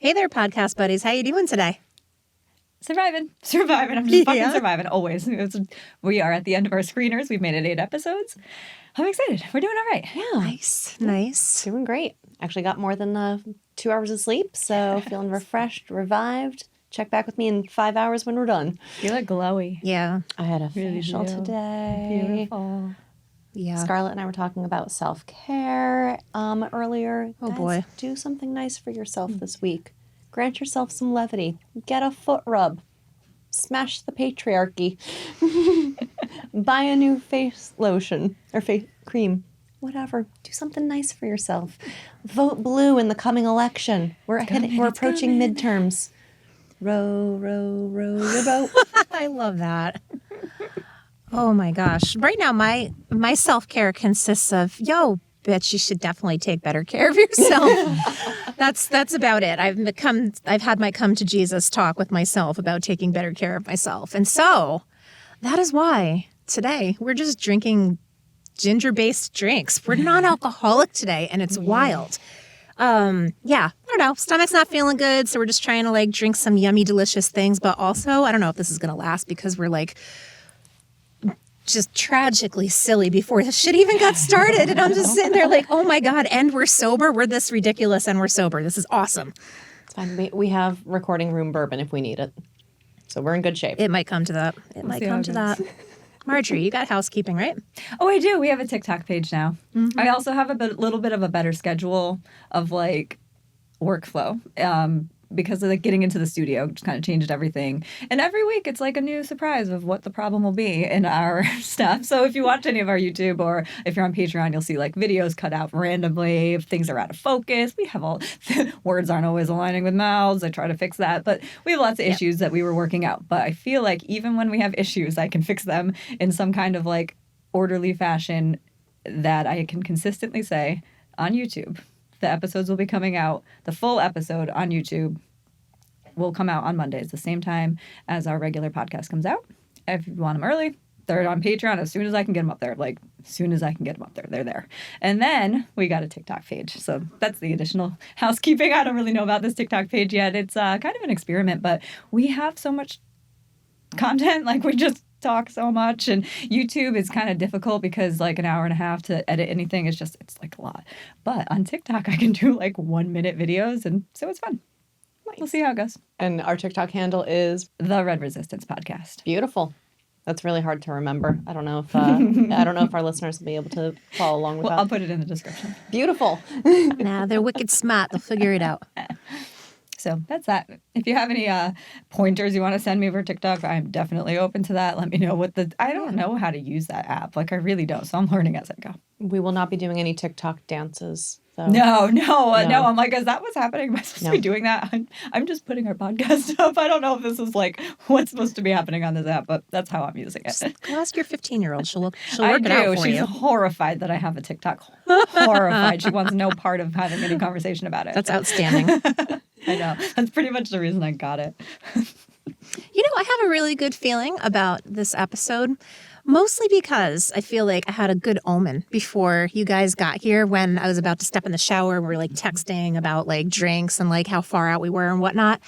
Hey there, podcast buddies. How you doing today? Surviving. I'm just fucking surviving, always. We are at the end of our screeners. We've made it 8 episodes. I'm excited. We're doing all right. Yeah. Nice. Doing great. Actually got more than 2 hours of sleep, so feeling refreshed, revived. Check back with me in 5 hours when we're done. You look glowy. Yeah. I had a Really facial do. today. Beautiful. Yeah. Scarlett and I were talking about self-care earlier. Oh, Guys, boy. do something nice for yourself this week. Grant yourself some levity. Get a foot rub. Smash the patriarchy. Buy a new face lotion or face cream. Whatever. Do something nice for yourself. Vote blue in the coming election. We're approaching midterms. Row, row, row your boat. I love that. Oh my gosh. Right now, my self-care consists of, bitch, you should definitely take better care of yourself. That's about it. I've had my come to Jesus talk with myself about taking better care of myself. And so that is why today we're just drinking ginger-based drinks. We're non-alcoholic today, and it's wild. I don't know. Stomach's not feeling good, so we're just trying to drink some yummy, delicious things. But also, I don't know if this is going to last because we're just tragically silly before the shit even got started. And I'm just sitting there oh my God, and we're sober. We're this ridiculous and we're sober. This is awesome. It's fine. We have recording room bourbon if we need it. So we're in good shape. It might come to that. Marjorie, you got housekeeping, right? Oh, I do. We have a TikTok page now. Mm-hmm. I also have a little bit of a better schedule of workflow. Because of getting into the studio, just kind of changed everything. And every week it's a new surprise of what the problem will be in our stuff. So if you watch any of our YouTube or if you're on Patreon, you'll see videos cut out randomly. If things are out of focus, we have words aren't always aligning with mouths. I try to fix that. But we have lots of issues that we were working out. But I feel like even when we have issues, I can fix them in some kind of orderly fashion that I can consistently say on YouTube. The episodes will be coming out. The full episode on YouTube will come out on Mondays, the same time as our regular podcast comes out. If you want them early, they're on Patreon as soon as I can get them up there. As soon as I can get them up there, they're there. And then we got a TikTok page. So that's the additional housekeeping. I don't really know about this TikTok page yet. It's kind of an experiment, but we have so much content. We just talk so much, and YouTube is kind of difficult because an hour and a half to edit anything is it's a lot. But on TikTok I can do 1 minute videos, and so it's fun. Nice. We'll see how it goes. And our TikTok handle is The Red Resistance Podcast. Beautiful. That's really hard to remember. I don't know if our listeners will be able to follow along with that. I'll put it in the description. Beautiful. Nah, they're wicked smart. They'll figure it out. So that's that. If you have any pointers you want to send me for TikTok, I'm definitely open to that. Let me know I don't know how to use that app. I really don't. So I'm learning as I go. We will not be doing any TikTok dances, though. No. I'm is that what's happening? Am I supposed to be doing that? I'm just putting our podcast up. I don't know if this is what's supposed to be happening on this app, but that's how I'm using it. Just go ask your 15-year-old. She'll work it out for you. She's horrified that I have a TikTok. Horrified. She wants no part of having any conversation about it. That's outstanding. I know. That's pretty much the reason I got it. I have a really good feeling about this episode, mostly because I feel like I had a good omen before you guys got here when I was about to step in the shower. We were texting about drinks and how far out we were and whatnot.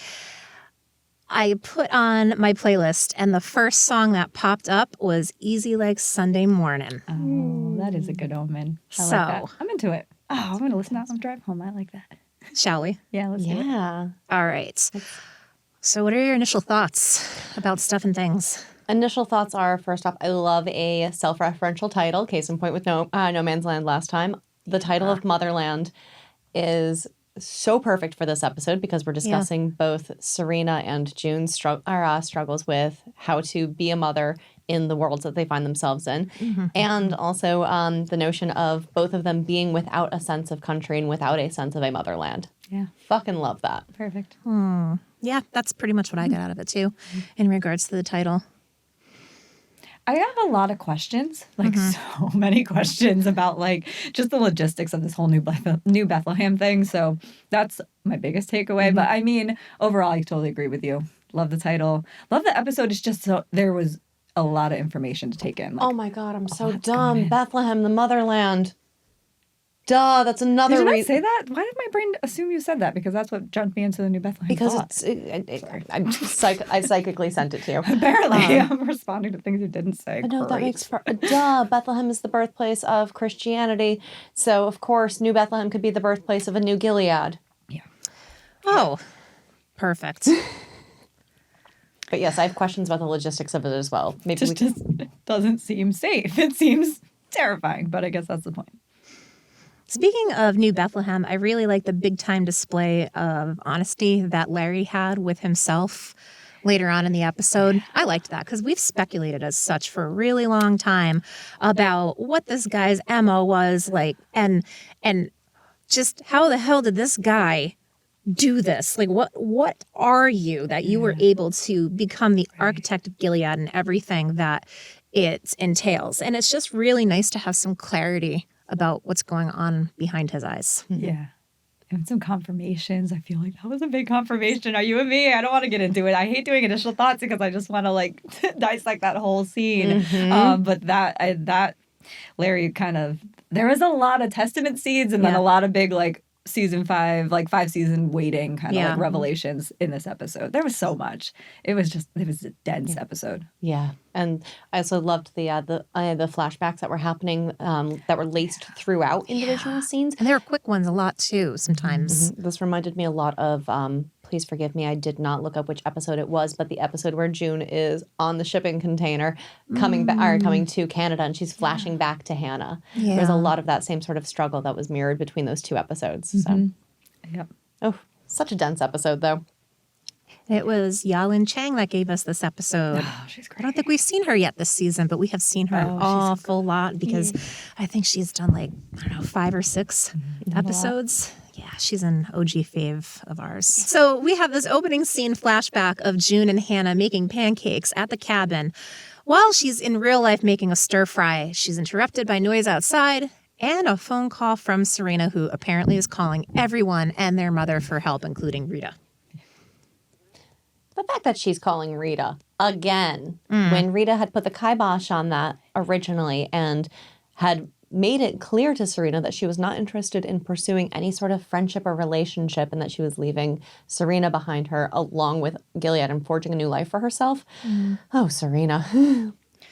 I put on my playlist and the first song that popped up was Easy Like Sunday Morning. Oh, that is a good omen. I like that. I'm into it. Oh, I'm going to listen to that on the drive home. I like that. Shall we? Yeah, let's do it. Yeah. All right. So what are your initial thoughts about stuff and things? Initial thoughts are, first off, I love a self-referential title. Case in point with No Man's Land last time. The title of Motherland is so perfect for this episode because we're discussing both Serena and June's struggles with how to be a mother in the worlds that they find themselves in. Mm-hmm. And also the notion of both of them being without a sense of country and without a sense of a motherland. Yeah. Fucking love that. Perfect. Yeah, that's pretty much what I got out of it too in regards to the title. I have a lot of questions, so many questions about just the logistics of this whole new Bethlehem thing. So that's my biggest takeaway. But I mean, overall, I totally agree with you. Love the title. Love the episode. It's just there was a lot of information to take in. Oh my God, I'm so dumb. Bethlehem, the motherland. Duh, that's another Did you not reason. say that? Why did my brain assume you said that? Because that's what jumped me into the New Bethlehem Because thought. I psychically sent it to you. Apparently, I'm responding to things you didn't say. No, that Great. makes duh. Bethlehem is the birthplace of Christianity, so of course, New Bethlehem could be the birthplace of a new Gilead. Yeah. Oh, perfect. But yes, I have questions about the logistics of it as well. Maybe Just doesn't seem safe. It seems terrifying, but I guess that's the point. Speaking of New Bethlehem, I really like the big time display of honesty that Larry had with himself later on in the episode. I liked that because we've speculated as such for a really long time about what this guy's MO was like and just how the hell did this guy do this? Like what are you that you were able to become the architect of Gilead and everything that it entails? And it's just really nice to have some clarity about what's going on behind his eyes. Yeah. And some confirmations. I feel like that was a big confirmation. Are you and me? I don't want to get into it. I hate doing initial thoughts because I just want to like dissect that whole scene. But that Larry kind of, there was a lot of testament seeds and then a lot of big like season 5, like 5 season waiting kind of like revelations in this episode. There was so much. It was a dense episode. Yeah, and I also loved the flashbacks that were happening that were laced throughout individual scenes. And there were quick ones a lot too sometimes. This reminded me a lot of, please forgive me, I did not look up which episode it was, but the episode where June is on the shipping container coming to Canada and she's flashing back to Hannah. Yeah. There's a lot of that same sort of struggle that was mirrored between those 2 episodes. So, Yep. oh, such a dense episode though. It was Yalin Chang that gave us this episode. Oh, she's great. I don't think we've seen her yet this season, but we have seen her an awful lot because I think she's done like, 5 or 6 episodes. Yeah, she's an OG fave of ours. So we have this opening scene flashback of June and Hannah making pancakes at the cabin. While she's in real life making a stir fry, she's interrupted by noise outside and a phone call from Serena, who apparently is calling everyone and their mother for help, including Rita. The fact that she's calling Rita again, when Rita had put the kibosh on that originally and had made it clear to Serena that she was not interested in pursuing any sort of friendship or relationship and that she was leaving Serena behind her along with Gilead and forging a new life for herself. Oh, Serena.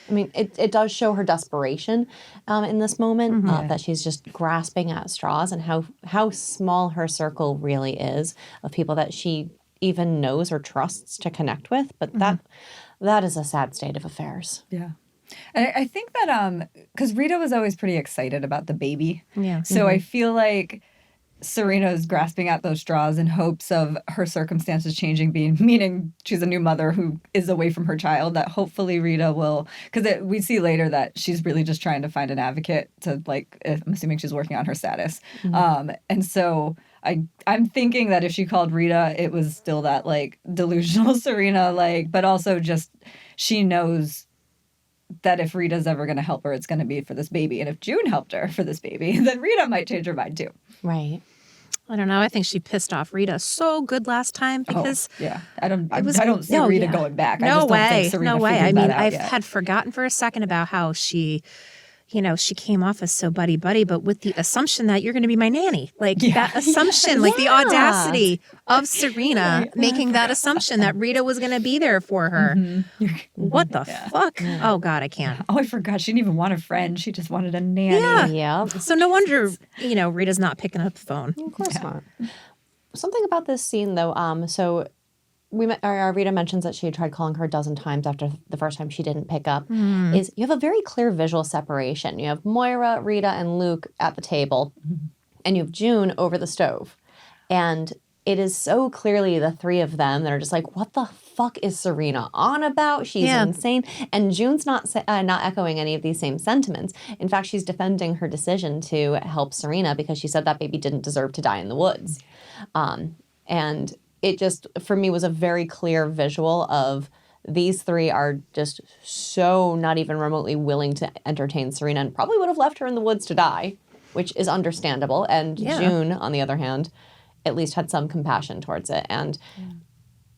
I mean, it does show her desperation in this moment, that she's just grasping at straws and how small her circle really is of people that she even knows or trusts to connect with. But that is a sad state of affairs. Yeah. And I think that, because Rita was always pretty excited about the baby. Yeah. So I feel like Serena is grasping at those straws in hopes of her circumstances changing, meaning she's a new mother who is away from her child, that hopefully Rita will, because we see later that she's really just trying to find an advocate to, like, I'm assuming she's working on her status. And so I'm thinking that if she called Rita, it was still that, like, delusional Serena, like, but also just she knows that if Rita's ever going to help her, it's going to be for this baby. And if June helped her for this baby, then Rita might change her mind too. Right. I don't know. I think she pissed off Rita so good last time because I don't see Rita going back. I just don't think Serena no way. figured I mean, that out I yet. had forgotten for a second about how she came off as so buddy-buddy, but with the assumption that you're going to be my nanny. Like that assumption, like the audacity of Serena making that assumption that Rita was going to be there for her. What the fuck? Oh, God, I can't. Oh, I forgot. She didn't even want a friend. She just wanted a nanny. Yeah. So no wonder, Rita's not picking up the phone. Of course not. Something about this scene, though. So Rita mentions that she had tried calling her a dozen times after the first time she didn't pick up. Is you have a very clear visual separation. You have Moira, Rita, and Luke at the table, and you have June over the stove. And it is so clearly the 3 of them that are just like, what the fuck is Serena on about? She's insane. And June's not echoing any of these same sentiments. In fact, she's defending her decision to help Serena because she said that baby didn't deserve to die in the woods. And it just, for me, was a very clear visual of these 3 are just so not even remotely willing to entertain Serena and probably would have left her in the woods to die, which is understandable. And June, on the other hand, at least had some compassion towards it. And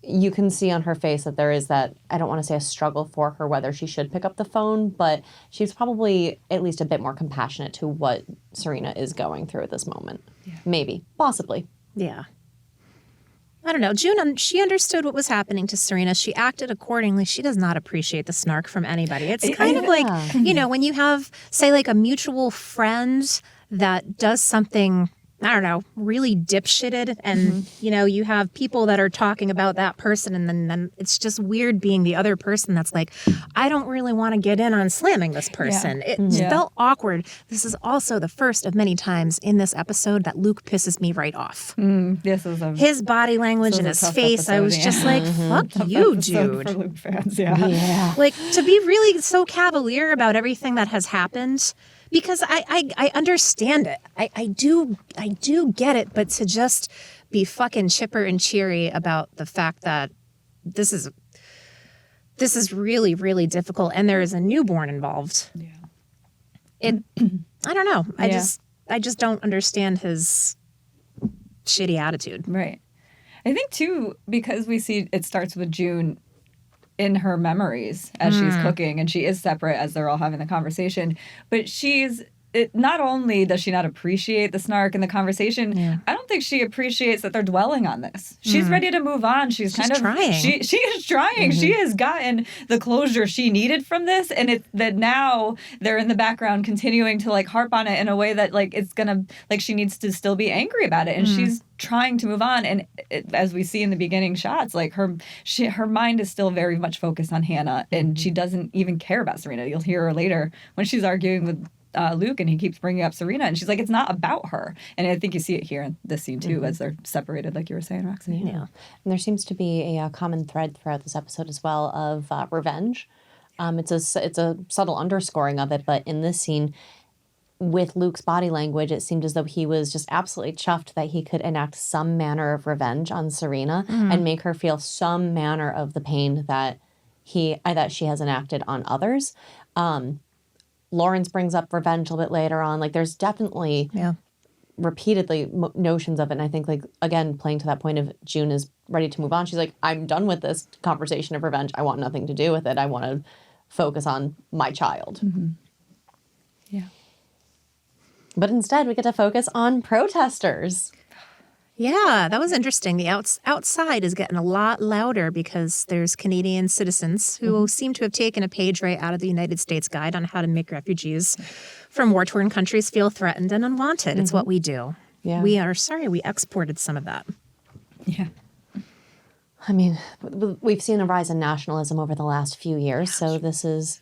you can see on her face that there is that, I don't want to say a struggle for her whether she should pick up the phone, but she's probably at least a bit more compassionate to what Serena is going through at this moment. Yeah. Maybe. Possibly. Yeah. I don't know. June, she understood what was happening to Serena. She acted accordingly. She does not appreciate the snark from anybody. It's kind of like, when you have, say, like a mutual friend that does something, I don't know, really dipshitted, and, you have people that are talking about that person, and then it's just weird being the other person that's like, I don't really want to get in on slamming this person. It felt awkward. This is also the first of many times in this episode that Luke pisses me right off. His body language and his face, I was just like, fuck you, dude. For Luke fans, yeah. Like, to be really so cavalier about everything that has happened, because I understand it. I do get it, but to just be fucking chipper and cheery about the fact that this is really, really difficult, and there is a newborn involved. Yeah. I don't know. I just don't understand his shitty attitude. Right. I think too, because we see it starts with June in her memories as she's cooking, and she is separate as they're all having the conversation, but not only does she not appreciate the snark in the conversation, I don't think she appreciates that they're dwelling on this. She's ready to move on. She's kind of trying. She is trying. She has gotten the closure she needed from this, and it's that now they're in the background continuing to like harp on it in a way that like it's gonna like she needs to still be angry about it, and she's trying to move on. And as we see in the beginning shots, like her mind is still very much focused on Hannah, and she doesn't even care about Serena. You'll hear her later when she's arguing with Luke, and he keeps bringing up Serena, and she's like, it's not about her. And I think you see it here in this scene too, as they're separated, like you were saying, Roxy. Yeah. And there seems to be a common thread throughout this episode as well of revenge. It's a subtle underscoring of it, but in this scene, with Luke's body language, it seemed as though he was just absolutely chuffed that he could enact some manner of revenge on Serena and make her feel some manner of the pain that she has enacted on others. Lawrence brings up revenge a little bit later on. Like, there's definitely repeatedly notions of it. And I think, like, again, playing to that point of June is ready to move on. She's like, I'm done with this conversation of revenge. I want nothing to do with it. I want to focus on my child. Yeah. But instead, we get to focus on protesters. Yeah, that was interesting. The outside is getting a lot louder because there's Canadian citizens who seem to have taken a page right out of the United States Guide on how to make refugees from war-torn countries feel threatened and unwanted. It's what we do. Yeah. We are sorry we exported some of that. Yeah. I mean, we've seen a rise in nationalism over the last few years, so this is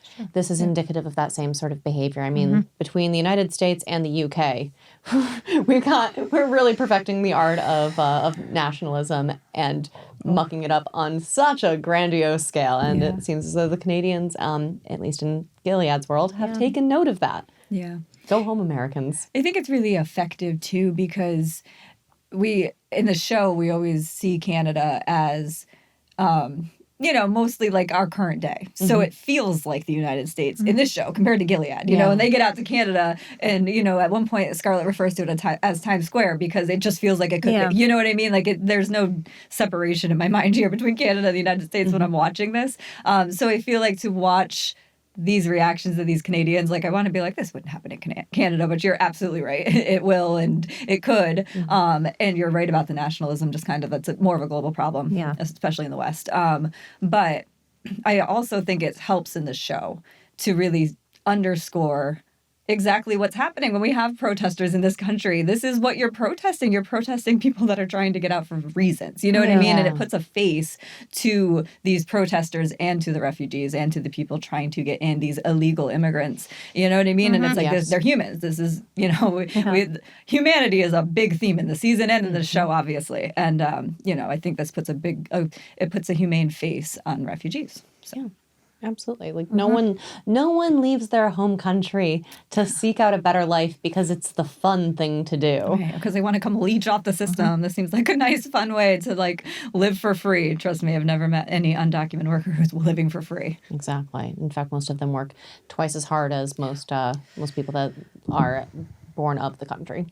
indicative of that same sort of behavior. I mean, between the United States and the UK, we're really perfecting the art of nationalism and mucking it up on such a grandiose scale. And it seems as though the Canadians, at least in Gilead's world, have taken note of that. Yeah. Go home, Americans. I think it's really effective too, because in the show, we always see Canada as, mostly like our current day. So it feels like the United States in this show compared to Gilead, you know, and they get out to Canada and, at one point Scarlett refers to it as Times Square because it just feels like it could be, you know what I mean? Like there's no separation in my mind here between Canada and the United States when I'm watching this. So I feel like to watch these reactions of these Canadians, like I want to be like, this wouldn't happen in Canada, but you're absolutely right. It will, and it could. And you're right about the nationalism, just kind of, that's more of a global problem, especially in the West. But I also think it helps in the show to really underscore exactly what's happening when we have protesters in this country. This is what you're protesting. You're protesting people that are trying to get out for reasons. You know what I mean? And it puts a face to these protesters and to the refugees and to the people trying to get in, these illegal immigrants. You know what I mean? And it's like, they're humans. This is, humanity is a big theme in the season and in the show, obviously. And, I think this puts it puts a humane face on refugees. So. Yeah. Absolutely. Like no one leaves their home country to seek out a better life because it's the fun thing to do. Right, because they want to come leech off the system. This seems like a nice, fun way to like live for free. Trust me, I've never met any undocumented worker who's living for free. Exactly. In fact, most of them work twice as hard as most people that are born of the country.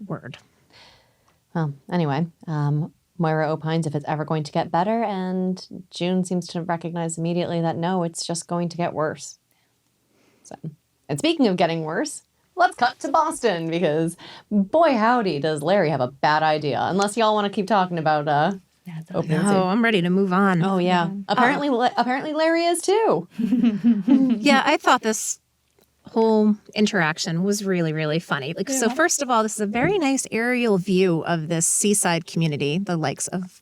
Word. Well, anyway, Moira opines if it's ever going to get better, and June seems to recognize immediately that no, it's just going to get worse. So, and speaking of getting worse, let's cut to Boston, because boy howdy does Larry have a bad idea. Unless y'all want to keep talking about opening scene. I'm ready to move on. Oh yeah, apparently Larry is too. Yeah, I thought this whole interaction was really, really funny. Like, so first of all, this is a very nice aerial view of this seaside community, the likes of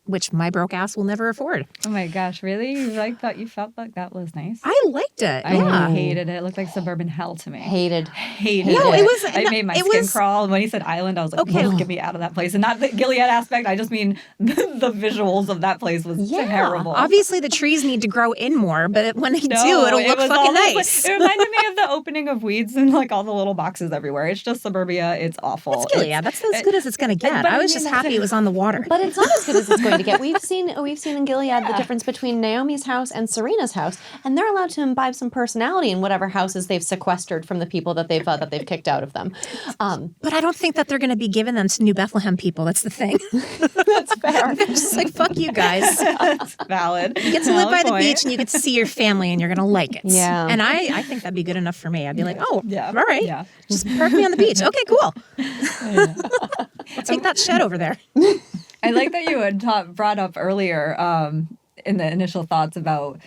which my broke ass will never afford. Oh my gosh, really? You felt like that was nice? I liked it. I hated it. It looked like suburban hell to me. Hated. No, it was. It made my skin crawl. And when he said island, I was like, okay, get me out of that place. And not the Gilead aspect. I just mean the visuals of that place was terrible. Obviously, the trees need to grow in more, but when they do, it'll look fucking nice. It reminded me of the opening of Weeds and like all the little boxes everywhere. It's just suburbia. It's awful. It's Gilead. That's as good as it's going to get. I was just happy it was on the water. But it's not as good as it's going to get. We've seen in Gilead the difference between Naomi's house and Serena's house, and they're allowed to imbibe some personality in whatever houses they've sequestered from the people that they've kicked out of them. But I don't think that they're going to be giving them to New Bethlehem people. That's the thing. That's fair. They're just like, fuck you guys. That's valid. You get to live by the beach and you get to see your family and you're going to like it. Yeah. And I think that'd be good enough for me. I'd be like, oh, Yeah. all right. Yeah. Just park me on the beach. Okay, cool. I'll take that shed over there. I like that you had brought up earlier in the initial thoughts about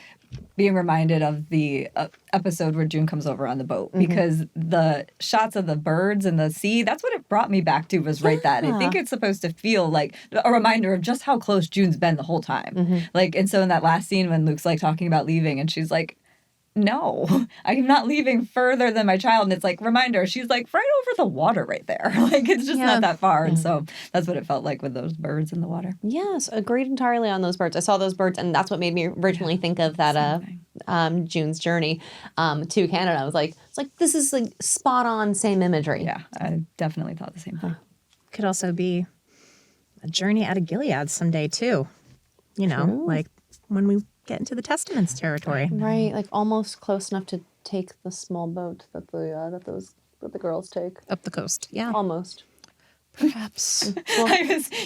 being reminded of the episode where June comes over on the boat, because the shots of the birds and the sea, that's what it brought me back to, was right that. I think it's supposed to feel like a reminder of just how close June's been the whole time. Like, and so in that last scene when Luke's like talking about leaving and she's like, no, I'm not leaving further than my child. And it's like, reminder, she's like right over the water right there. Like, it's just not that far. And so that's what it felt like with those birds in the water. Yes, agreed entirely on those birds. I saw those birds, and that's what made me originally think of that June's journey to Canada. I was like, it's like, this is like spot on, same imagery. Yeah, I definitely thought the same thing. Could also be a journey out of Gilead someday, too. You know, like when we get into the Testaments territory. Right, like almost close enough to take the small boat that the girls take. Up the coast, yeah. Almost. Perhaps.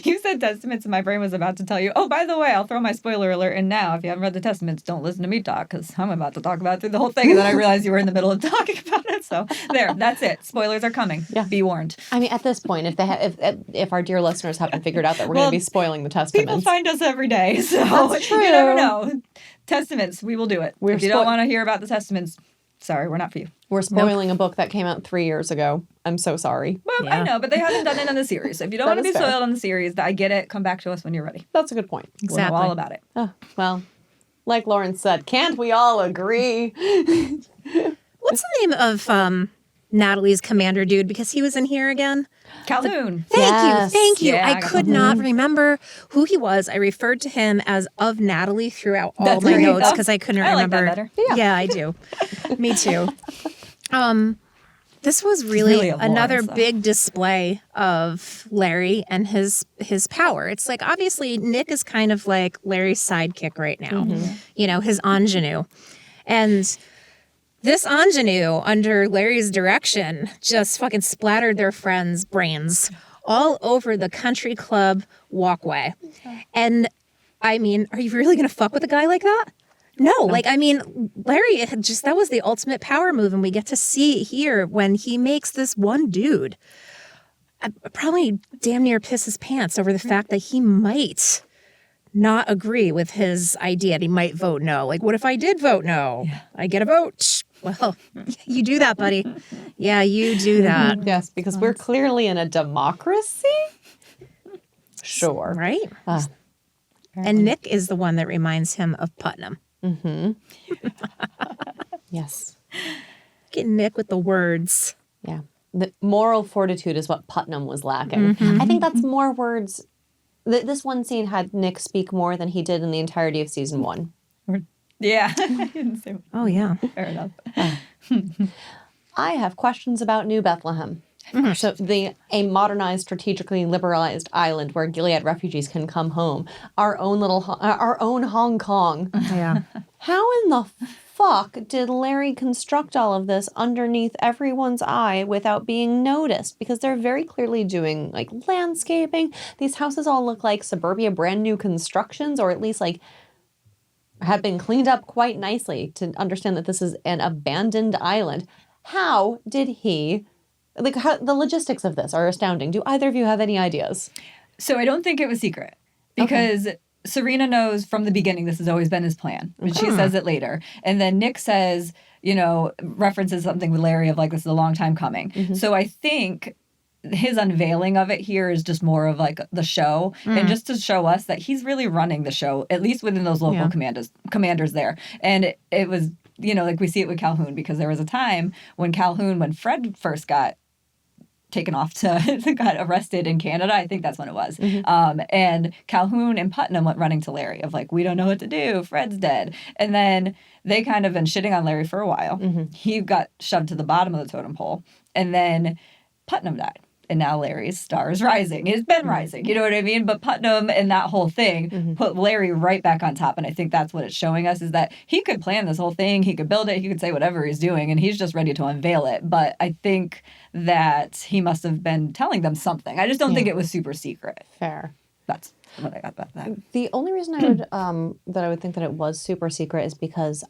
You said Testaments, and my brain was about to tell you, oh, by the way, I'll throw my spoiler alert in now. If you haven't read the Testaments, don't listen to me talk, because I'm about to talk about it through the whole thing, and then I realized you were in the middle of talking about it. So there, that's it. Spoilers are coming. Yeah. Be warned. I mean, at this point, if our dear listeners haven't figured out that we're going to be spoiling the Testaments. People find us every day, so That's true. You never know. Testaments, we will do it. If you don't want to hear about the Testaments, sorry, we're not for you. We're spoiling a book that came out 3 years ago. I'm so sorry. Well, I know, but they haven't done it on the series. So if you don't want to be spoiled on the series, I get it. Come back to us when you're ready. That's a good point. Exactly. We'll know all about it. Oh, well, like Lawrence said, can't we all agree? What's the name of Natalie's commander dude? Because he was in here again. Calhoun. Thank you. Yeah, I could not remember who he was. I referred to him as of Natalie throughout all That's my great. notes because I couldn't remember. Like that better. Yeah, I do. Me too. This was really another big display of Larry and his power. It's like, obviously Nick is kind of like Larry's sidekick right now. You know, his ingenue. And this ingenue, under Larry's direction, just fucking splattered their friends' brains all over the country club walkway. And I mean, are you really going to fuck with a guy like that? No, like, I mean, Larry had that was the ultimate power move. And we get to see it here when he makes this one dude probably damn near piss his pants over the fact that he might not agree with his idea. He might vote no. Like, what if I did vote no? Yeah. I get a vote. Well, you do that, buddy. Yeah, you do that. Yes, because we're clearly in a democracy. Sure. Right? And Nick is the one that reminds him of Putnam. Yes. Get Nick with the words. Yeah. The moral fortitude is what Putnam was lacking. I think that's more words. This one scene had Nick speak more than he did in the entirety of season 1. Yeah. Oh, yeah. Fair enough. I have questions about New Bethlehem. So a modernized, strategically liberalized island where Gilead refugees can come home. Our own Hong Kong. Yeah. How in the fuck did Larry construct all of this underneath everyone's eye without being noticed? Because they're very clearly doing like landscaping. These houses all look like suburbia brand new constructions, or at least like have been cleaned up quite nicely to understand that this is an abandoned island. How did he, like, the logistics of this are astounding. Do either of you have any ideas? So I don't think it was secret because Serena knows from the beginning this has always been his plan. But she says it later. And then Nick says, references something with Larry of like, this is a long time coming. So I think his unveiling of it here is just more of like the show and just to show us that he's really running the show, at least within those local commanders there. And it was, like we see it with Calhoun, because there was a time when Fred first got taken off got arrested in Canada. I think that's when it was. And Calhoun and Putnam went running to Larry of like, we don't know what to do. Fred's dead. And then they kind of been shitting on Larry for a while. He got shoved to the bottom of the totem pole. And then Putnam died. And now Larry's star is rising. It's been rising, you know what I mean? But Putnam and that whole thing put Larry right back on top. And I think that's what it's showing us, is that he could plan this whole thing. He could build it. He could say whatever he's doing. And he's just ready to unveil it. But I think that he must have been telling them something. I just don't think it was super secret. Fair. That's what I got about that. The only reason I would think that it was super secret is because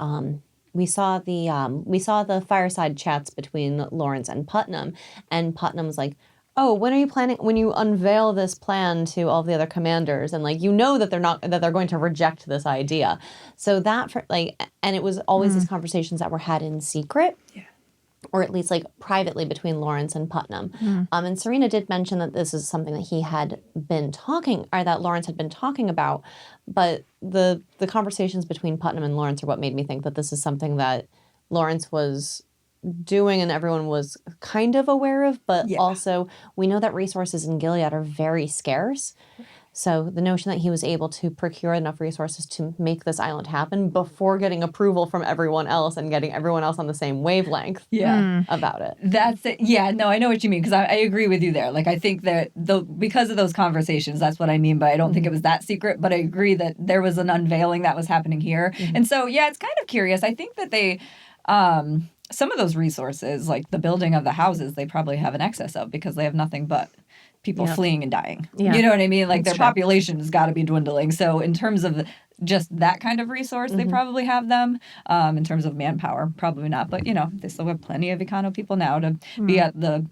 we saw the fireside chats between Lawrence and Putnam's like, oh, when are you planning, when you unveil this plan to all the other commanders, and like, that they're going to reject this idea. So that and it was always these conversations that were had in secret. Yeah. Or at least like privately between Lawrence and Putnam. And Serena did mention that this is something that that Lawrence had been talking about. But the conversations between Putnam and Lawrence are what made me think that this is something that Lawrence was doing and everyone was kind of aware of. But also we know that resources in Gilead are very scarce. So the notion that he was able to procure enough resources to make this island happen before getting approval from everyone else and getting everyone else on the same wavelength about it. That's it. Yeah, no, I know what you mean, because I agree with you there. Like, I think that because of those conversations, that's what I mean, but I don't think it was that secret, but I agree that there was an unveiling that was happening here. And so, yeah, it's kind of curious. I think that they... some of those resources, like the building of the houses, they probably have an excess of because they have nothing but people fleeing and dying. Yeah. You know what I mean? Like their population has got to be dwindling. So in terms of just that kind of resource, they probably have them. In terms of manpower, probably not. But, they still have plenty of Econo people now to be at the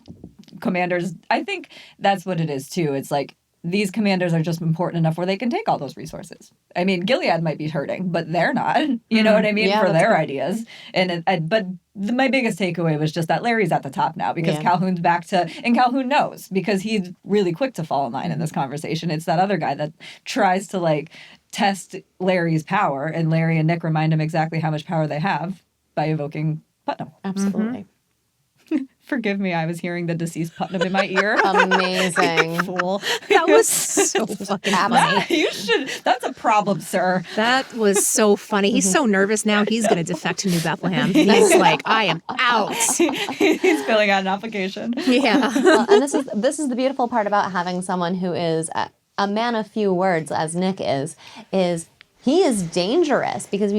commanders. I think that's what it is, too. It's like, these commanders are just important enough where they can take all those resources. I mean, Gilead might be hurting, but they're not. You know what I mean? For their ideas. But my biggest takeaway was just that Larry's at the top now because Calhoun's back to... And Calhoun knows because he's really quick to fall in line in this conversation. It's that other guy that tries to, test Larry's power, and Larry and Nick remind him exactly how much power they have by evoking Putnam. Absolutely. Forgive me, I was hearing the deceased Putnam in my ear. Amazing. Fool. That was so fucking funny. You should. That's a problem, sir. That was so funny. He's so nervous now. He's going to defect to New Bethlehem. He's like, I am out. He's filling out an application. Yeah. Well, and this is the beautiful part about having someone who is a man of few words, as Nick is he is dangerous because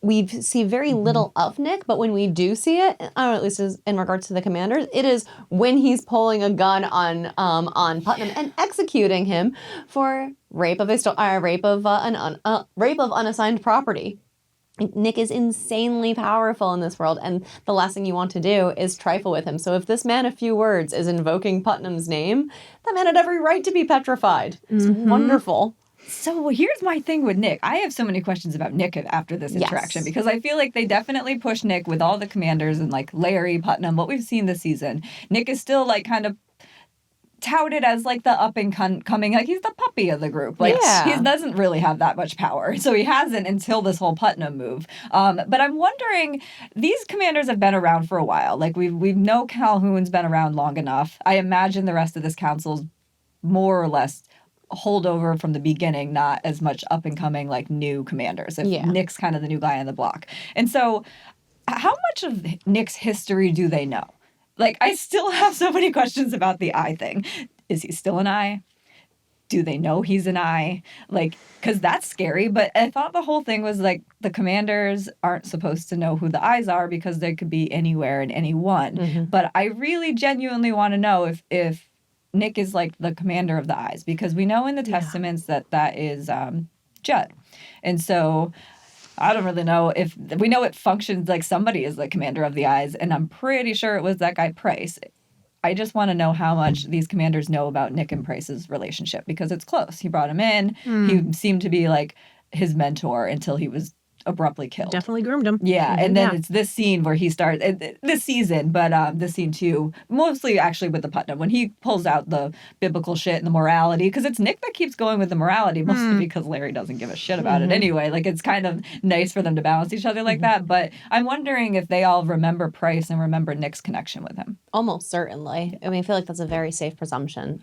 we see very little of Nick, but when we do see it, at least in regards to the commanders, it is when he's pulling a gun on Putnam and executing him for rape of unassigned property. Nick is insanely powerful in this world, and the last thing you want to do is trifle with him. So if this man of few words is invoking Putnam's name, that man had every right to be petrified. It's wonderful. So here's my thing with Nick. I have so many questions about Nick after this interaction because I feel like they definitely push Nick with all the commanders and Larry, Putnam, what we've seen this season. Nick is still kind of touted as the up and coming, he's the puppy of the group. He doesn't really have that much power. So he hasn't until this whole Putnam move. But I'm wondering, these commanders have been around for a while. We know Calhoun's been around long enough. I imagine the rest of this council's more or less holdover from the beginning, not as much up and coming new commanders. Nick's kind of the new guy on the block. And so how much of Nick's history do they know? I still have so many questions about the eye thing. Is he still an eye? do they know he's an eye? Like, because that's scary. But I thought the whole thing was like the commanders aren't supposed to know who the eyes are because they could be anywhere and anyone. Mm-hmm. But I really genuinely want to know if Nick is like the commander of the eyes, because we know in the testaments that is Judd. And so I don't really know if we know it functions like somebody is the commander of the eyes, and I'm pretty sure it was that guy Price. I just want to know how much these commanders know about Nick and Price's relationship, because it's close. He brought him in. He seemed to be like his mentor until he was abruptly killed. Definitely groomed him. Yeah, and then it's this scene where he starts this season, but this scene too, mostly actually with the Putnam, when he pulls out the biblical shit and the morality, because it's Nick that keeps going with the morality, mostly because Larry doesn't give a shit about it anyway. Like, it's kind of nice for them to balance each other like that. But I'm wondering if they all remember Price and remember Nick's connection with him. Almost certainly. I mean, I feel like that's a very safe presumption.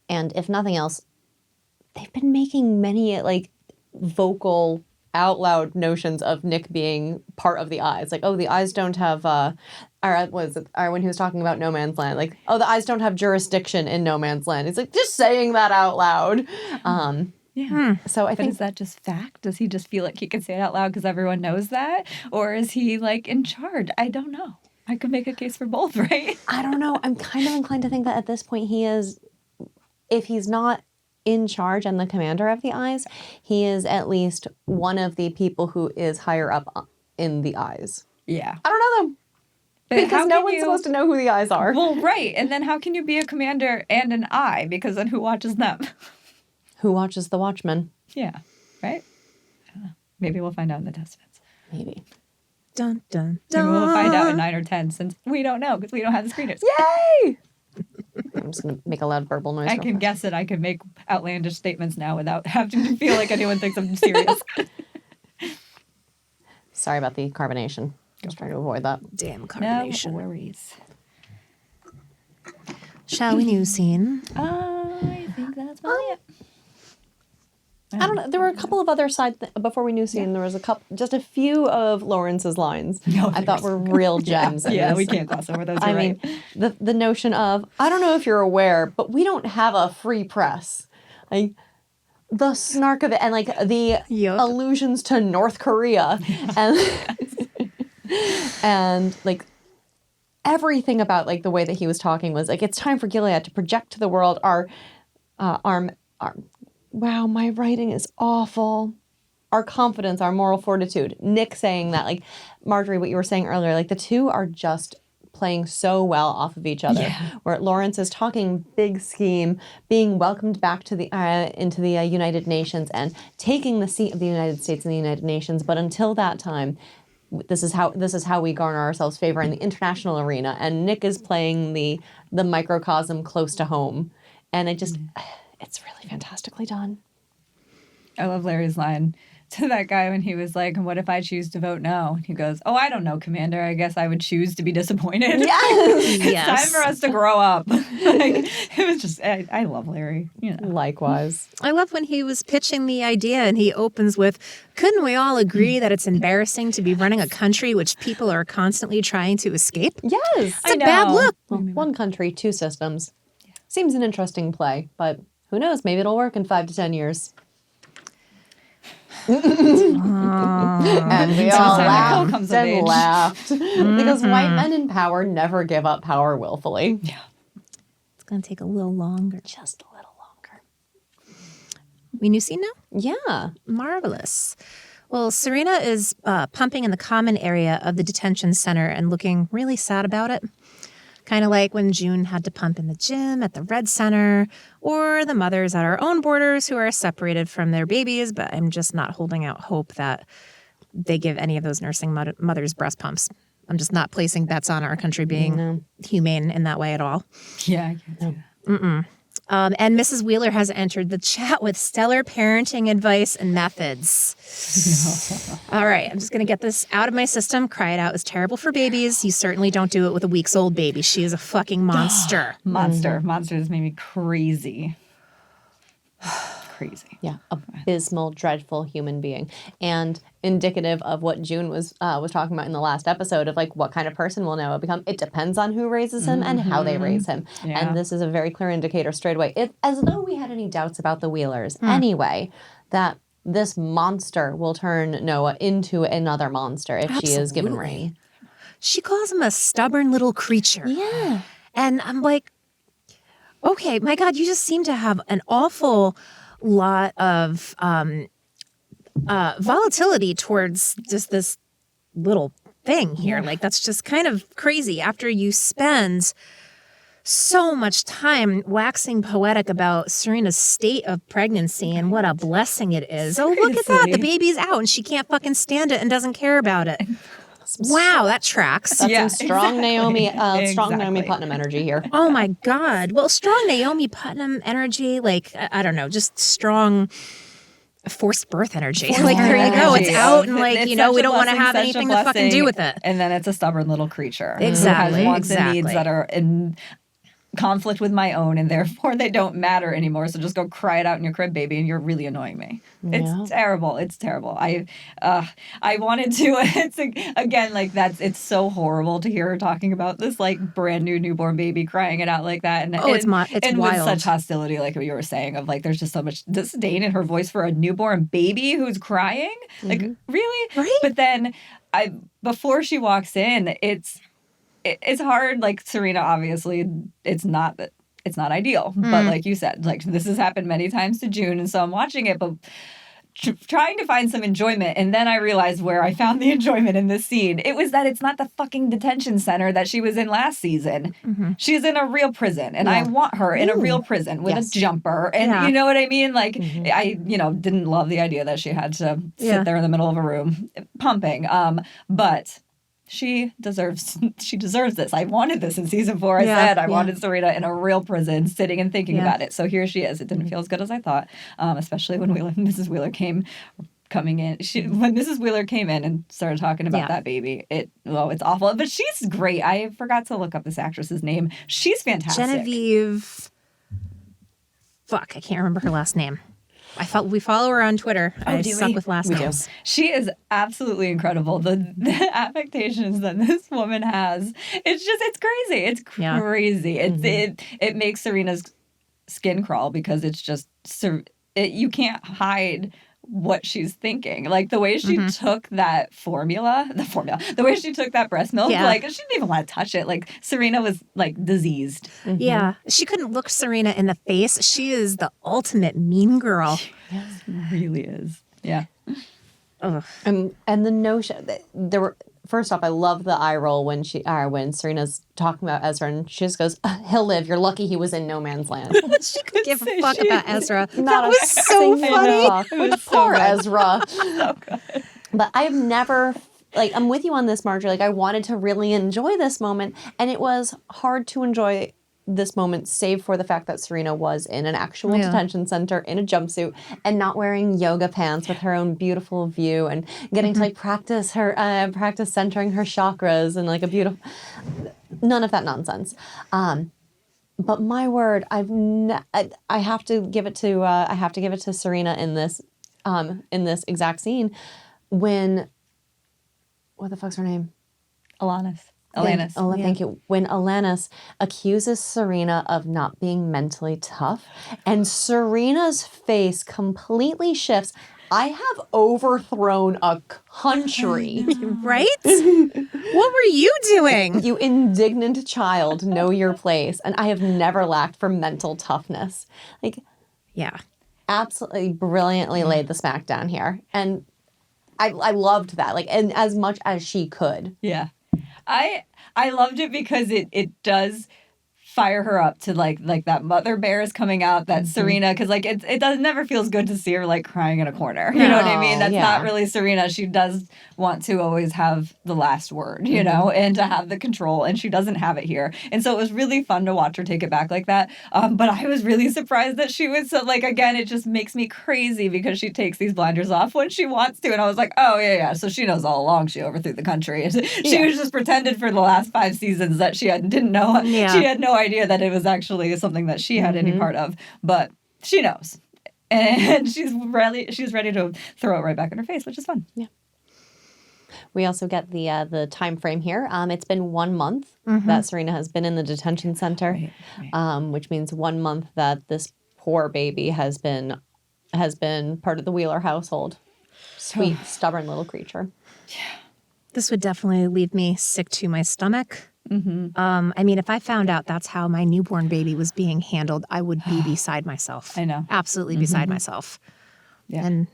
And if nothing else, they've been making many like vocal, out loud notions of Nick being part of the eyes. Like, oh, the eyes don't have when he was talking about No Man's Land, like, oh, the eyes don't have jurisdiction in No Man's Land. He's like, just saying that out loud. So I think, is that just fact? Does he just feel like he can say it out loud because everyone knows that? Or is he like in charge? I don't know. I could make a case for both, right? I don't know. I'm kind of inclined to think that at this point he is, if he's not in charge and the commander of the eyes, he is at least one of the people who is higher up in the eyes. Yeah. I don't know them. But because no one's supposed to know who the eyes are. Well, right. And then how can you be a commander and an eye? Because then who watches them? Who watches the Watchmen? Yeah. Right? I don't know. Maybe we'll find out in the testaments. Maybe. Dun, dun, dun. Maybe we'll find out in 9 or 10, since we don't know because we don't have the screeners. Yay! I'm just going to make a loud verbal noise. I can guess it. I can make outlandish statements now without having to feel like anyone thinks I'm serious. Sorry about the carbonation. Just trying to avoid that. Damn carbonation. No worries. Shall we news scene? I think that's about it. I don't know. There were a couple of other before we knew scene. There was just a few of Lawrence's lines I thought were real gems. Yeah, we can't gloss over those. I mean, the notion of, I don't know if you're aware, but we don't have a free press. Like, the snark of it, and like the allusions to North Korea, and like everything about like the way that he was talking was like, it's time for Gilead to project to the world our wow, my writing is awful. Our confidence, our moral fortitude. Nick saying that, like, Marjorie, what you were saying earlier, like the two are just playing so well off of each other. Yeah. Where Lawrence is talking big scheme, being welcomed back to the into the United Nations and taking the seat of the United States in the United Nations. But until that time, this is how we garner ourselves favor in the international arena. And Nick is playing the microcosm close to home, and it just. It's really fantastically done. I love Larry's line to that guy when he was like, what if I choose to vote no? And he goes, oh, I don't know, Commander. I guess I would choose to be disappointed. Yes! It's time for us to grow up. Like, it was just, I love Larry. You know. Likewise. I love when he was pitching the idea and he opens with, couldn't we all agree that it's embarrassing to be running a country which people are constantly trying to escape? Yes. It's a bad look. Well, one country, two systems. Yeah. Seems an interesting play, but who knows? Maybe it'll work in 5 to 10 years. And we all laughed and laughed. Because white men in power never give up power willfully. Yeah. It's going to take a little longer. Just a little longer. We new scene now? Yeah. Marvelous. Well, Serena is pumping in the common area of the detention center and looking really sad about it. Kind of like when June had to pump in the gym at the Red Center, or the mothers at our own borders who are separated from their babies, but I'm just not holding out hope that they give any of those nursing mothers breast pumps. I'm just not placing bets on our country being humane in that way at all. Yeah, I can't see that. Mm-mm. And Mrs. Wheeler has entered the chat with stellar parenting advice and methods. All right, I'm just going to get this out of my system. Cry it out is terrible for babies. You certainly don't do it with a weeks-old baby. She is a fucking monster. Monster. Monster has made me crazy. Crazy. Yeah, abysmal, dreadful human being. And indicative of what June was talking about in the last episode of like what kind of person will Noah become. It depends on who raises him and how they raise him. Yeah. And this is a very clear indicator straight away. As though we had an any doubts about the Wheelers anyway, that this monster will turn Noah into another monster if she is given rein. She calls him a stubborn little creature. Yeah. And I'm like, okay, my God, you just seem to have an awful lot of volatility towards just this little thing here. Like, that's just kind of crazy after you spend so much time waxing poetic about Serena's state of pregnancy and what a blessing it is. Oh, look at that. The baby's out and she can't fucking stand it and doesn't care about it. Wow, that tracks. That's some strong Naomi Putnam energy here. Oh my God. Well, strong Naomi Putnam energy, like, I don't know, just strong forced birth energy. Like, there you go. It's out and like, we don't want to have anything to fucking do with it. And then it's a stubborn little creature. Exactly. Who has wants and needs that are in conflict with my own, and therefore they don't matter anymore. So just go cry it out in your crib, baby, and you're really annoying me. It's terrible. It's terrible. I wanted to. It's again like it's so horrible to hear her talking about this like brand new newborn baby crying it out like that, and it's wild. With such hostility, like what you were saying, of like there's just so much disdain in her voice for a newborn baby who's crying. Like really, right? But then before she walks in, it's hard. Like Serena, obviously, it's not ideal. But like you said, like this has happened many times to June, and so I'm watching it, but trying to find some enjoyment. And then I realized where I found the enjoyment in this scene. It was that it's not the fucking detention center that she was in last season. She's in a real prison, and I want her in a real prison with a jumper. And you know what I mean? Like I, didn't love the idea that she had to sit there in the middle of a room pumping. But she deserves this. I wanted this in season 4. I said I wanted Serena in a real prison sitting and thinking about it. So here she is. It didn't feel as good as I thought, especially when Mrs. Wheeler coming in. When Mrs. Wheeler came in and started talking about that baby, it's awful. But she's great. I forgot to look up this actress's name. She's fantastic. Genevieve. Fuck, I can't remember her last name. We follow her on Twitter. I suck with last names. She is absolutely incredible. The affectations that this woman has, it's crazy. It's crazy. It makes Serena's skin crawl because it's just you can't hide what she's thinking. Like the way she took that the way she took that breast milk, like she didn't even want to touch it. Like Serena was like diseased. Yeah. She couldn't look Serena in the face. She is the ultimate mean girl. She really is. Yeah. Ugh. And the notion that there were, first off, I love the eye roll when Serena's talking about Ezra and she just goes, he'll live. You're lucky he was in no man's land. She could give a fuck about Ezra. That was so funny. It was poor Ezra. So good. But I've never, like, I'm with you on this, Marjorie. Like, I wanted to really enjoy this moment, and it was hard to enjoy this moment, save for the fact that Serena was in an actual detention center in a jumpsuit and not wearing yoga pants with her own beautiful view and getting to like practice centering her chakras and like a beautiful, none of that nonsense. But my word, I have to give it to Serena in this exact scene when, what the fuck's her name? Alanis. Thank you. When Alanis accuses Serena of not being mentally tough, and Serena's face completely shifts. I have overthrown a country. Right? What were you doing? You indignant child, know your place. And I have never lacked for mental toughness. Like, yeah, absolutely brilliantly laid the smack down here. And I loved that, like, and as much as she could. Yeah. I loved it because it does fire her up to like that mother bear is coming out, that Serena, because like it never feels good to see her like crying in a corner. You know what I mean? That's not really Serena. She does want to always have the last word, you know, and to have the control, and she doesn't have it here. And so it was really fun to watch her take it back like that. But I was really surprised that she was so, like, again, it just makes me crazy because she takes these blinders off when she wants to. And I was like, oh yeah. So she knows all along she overthrew the country. She was just pretended for the last 5 seasons that she didn't know. Yeah. She had no idea that it was actually something that she had any part of, but she knows, and she's ready to throw it right back in her face, which is fun. Yeah. We also get the time frame here. It's been 1 month that Serena has been in the detention center, which means 1 month that this core baby has been part of the Wheeler household. Sweet, stubborn little creature. This would definitely leave me sick to my stomach. I mean, if I found out that's how my newborn baby was being handled, I would be beside myself. I know. Absolutely beside myself. Yeah. And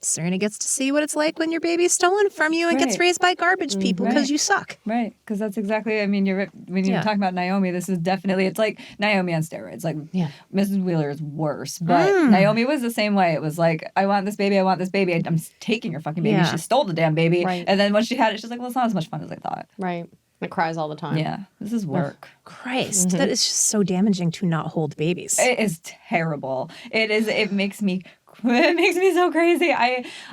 Serena gets to see what it's like when your baby's stolen from you and gets Right. raised by garbage people because Right. you suck. Right, because that's exactly. I mean, when you're talking about Naomi, this is definitely. It's like Naomi on steroids. Like Mrs. Wheeler is worse, but Naomi was the same way. It was like, I want this baby. I want this baby. I'm taking your fucking baby. Yeah. She stole the damn baby. Right. And then when she had it, she's like, well, it's not as much fun as I thought. Right. It cries all the time. Yeah, this is work. Christ, that is just so damaging to not hold babies. It is terrible. It is. It makes me so crazy.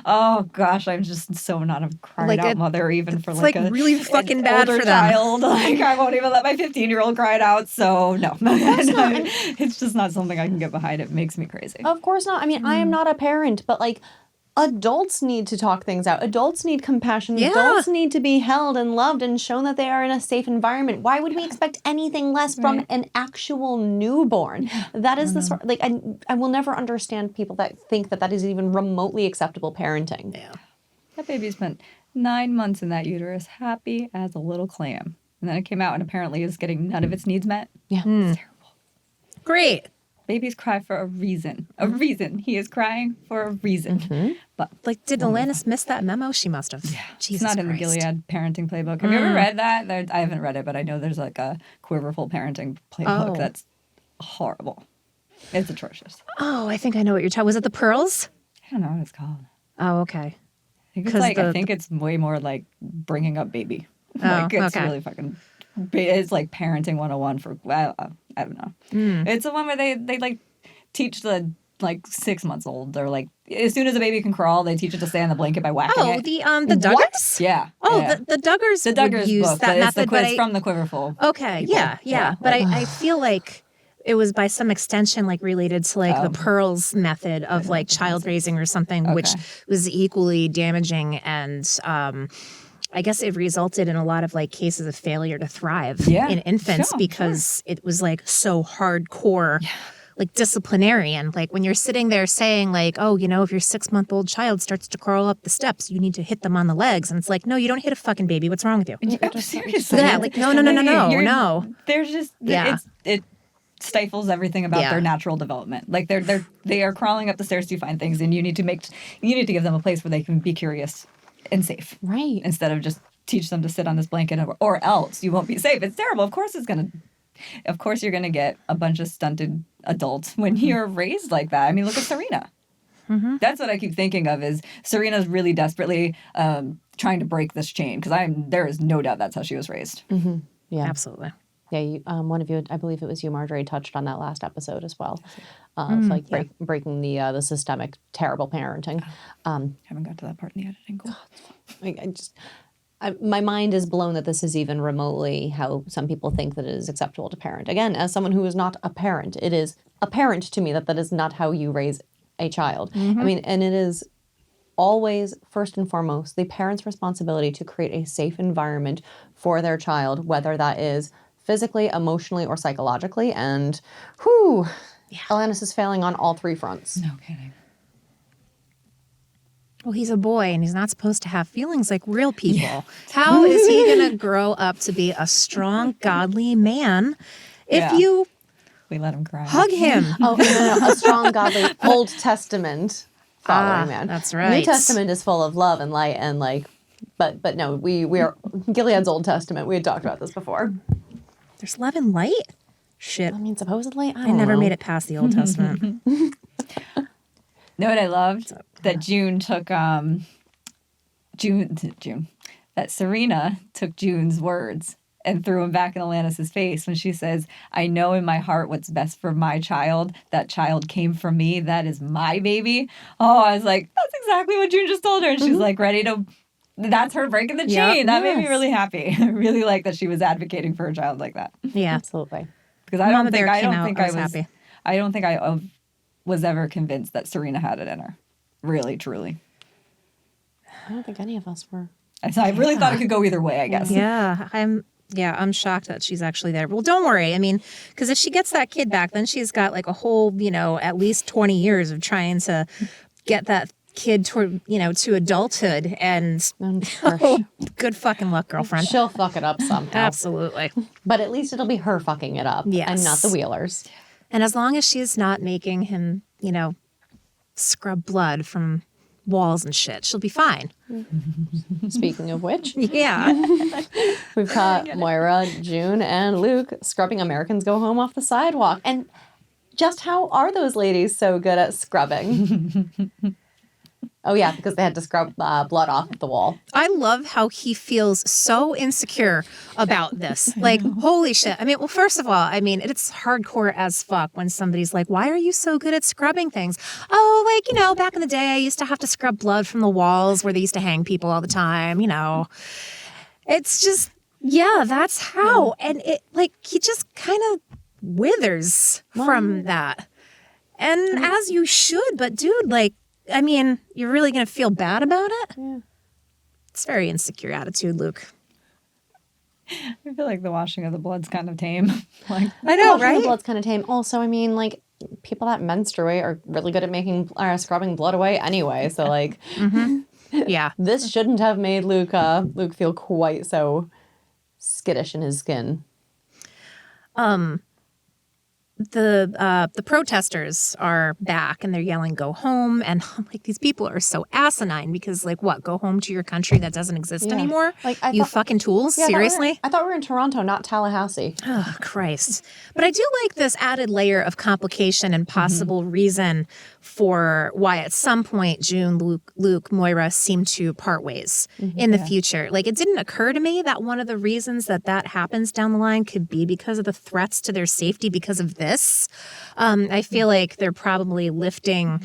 Oh gosh, I'm just so not a cried out mother even for it's like like a really fucking bad older for them. child. Like I won't even let my 15-year-old cry it out. So no, it's just not something I can get behind. It makes me crazy. Of course not. I mean, I am not a parent, but like adults need to talk things out. Adults need compassion. Yeah. Adults need to be held and loved and shown that they are in a safe environment. Why would we expect anything less from an actual newborn? That is the sort, like, I will never understand people that think that is even remotely acceptable parenting. Yeah. That baby spent 9 months in that uterus, happy as a little clam, and then it came out and apparently is getting none of its needs met. Yeah. It's terrible. Great. Babies cry for a reason. A reason. He is crying for a reason. But Like, did Alanis miss that memo? She must have. Yeah. Jesus it's not in the Christ. Gilead parenting playbook. Have you ever read that? I haven't read it, but I know there's like a quiverful parenting playbook that's horrible. It's atrocious. Oh, I think I know what you're talking. Was it the pearls? I don't know what it's called. Oh, okay. I think it's 'Cause like I think it's way more like bringing up baby. Like it's really fucking. It's like parenting 101 for I don't know. It's the one where they like teach the like 6 months old. They're like as soon as a baby can crawl, they teach it to stay on the blanket by whacking Oh, it. the Duggars? Yeah. Oh, yeah. the Duggars. The Duggars would use book, that but it's method, it's from the Quiverful. Okay, people. yeah. But I feel like it was by some extension like related to like the pearls method of like child raising or something, which was equally damaging and I guess it resulted in a lot of like cases of failure to thrive in infants because it was like so hardcore. Like disciplinarian, like when you're sitting there saying like, oh, you know, if your 6-month-old child starts to crawl up the steps, you need to hit them on the legs. And it's like, no, you don't hit a fucking baby. What's wrong with you? Seriously. Yeah, like no. There's just it stifles everything about their natural development. Like they are crawling up the stairs to find things, and you need to give them a place where they can be curious and safe. Right. Instead of just teach them to sit on this blanket or else you won't be safe. It's terrible. Of course you're going to get a bunch of stunted adults when you're raised like that. I mean, look at Serena. That's what I keep thinking of is Serena's really desperately trying to break this chain because there is no doubt that's how she was raised. Yeah. Absolutely. Yeah, one of you, I believe it was you, Marjorie, touched on that last episode as well. Of like breaking the systemic terrible parenting. Haven't got to that part in the editing. Cool. My mind is blown that this is even remotely how some people think that it is acceptable to parent. Again, as someone who is not a parent, it is apparent to me that is not how you raise a child. I mean, and it is always, first and foremost, the parent's responsibility to create a safe environment for their child, whether that is physically, emotionally, or psychologically. And Alanis is failing on all 3 fronts. No kidding. Well, he's a boy and he's not supposed to have feelings like real people. Yeah. How is he going to grow up to be a strong, godly man if you we let him cry? Hug him. No, a strong, godly Old Testament following man. That's right. New Testament is full of love and light and like, but no, we are Gilead's Old Testament. We had talked about this before. There's love and light? Shit. I mean, supposedly, I never made it past the Old Testament. Know what I loved? That June took that Serena took June's words and threw them back in Alanis' face when she says, I know in my heart what's best for my child. That child came from me. That is my baby. Oh, I was like, that's exactly what June just told her. And she's like ready to, that's her breaking the chain. That made me really happy. I really like that she was advocating for a child like that. Yeah. Absolutely. Because I don't think happy. I was ever convinced that Serena had it in her. Really, truly. I don't think any of us were. So I really thought it could go either way, I guess. Yeah. Yeah, I'm shocked that she's actually there. Well, don't worry. I mean, because if she gets that kid back, then she's got like a whole, at least 20 years of trying to get that kid toward, to adulthood. And good fucking luck, girlfriend. She'll fuck it up somehow. Absolutely. But at least it'll be her fucking it up and not the Wheelers. And as long as she's not making him, scrub blood from walls and shit, she'll be fine. Speaking of which, yeah. we've got Moira, June, and Luke scrubbing Americans Go Home off the sidewalk. And just how are those ladies so good at scrubbing? Oh, yeah, because they had to scrub blood off the wall. I love how he feels so insecure about this. Like, holy shit. I mean, well, first of all, it's hardcore as fuck when somebody's like, why are you so good at scrubbing things? Oh, like, back in the day, I used to have to scrub blood from the walls where they used to hang people all the time, It's just, yeah, that's how. And it, he just kind of withers from that. And as you should, but dude, you're really going to feel bad about it? Yeah. It's a very insecure attitude, Luke. I feel like the washing of the blood's kind of tame. I know, right? The blood's kind of tame. Also, people that menstruate are really good at making scrubbing blood away anyway. So, yeah, this shouldn't have made Luke feel quite so skittish in his skin. The protesters are back and they're yelling, go home. And I'm like, these people are so asinine because what, go home to your country that doesn't exist anymore? You fucking tools? Yeah, seriously? I thought we were in Toronto, not Tallahassee. Oh, Christ. But I do like this added layer of complication and possible reason for why at some point June, Luke, Moira seem to part ways in the future. It didn't occur to me that one of the reasons that happens down the line could be because of the threats to their safety because of this. I feel like they're probably lifting,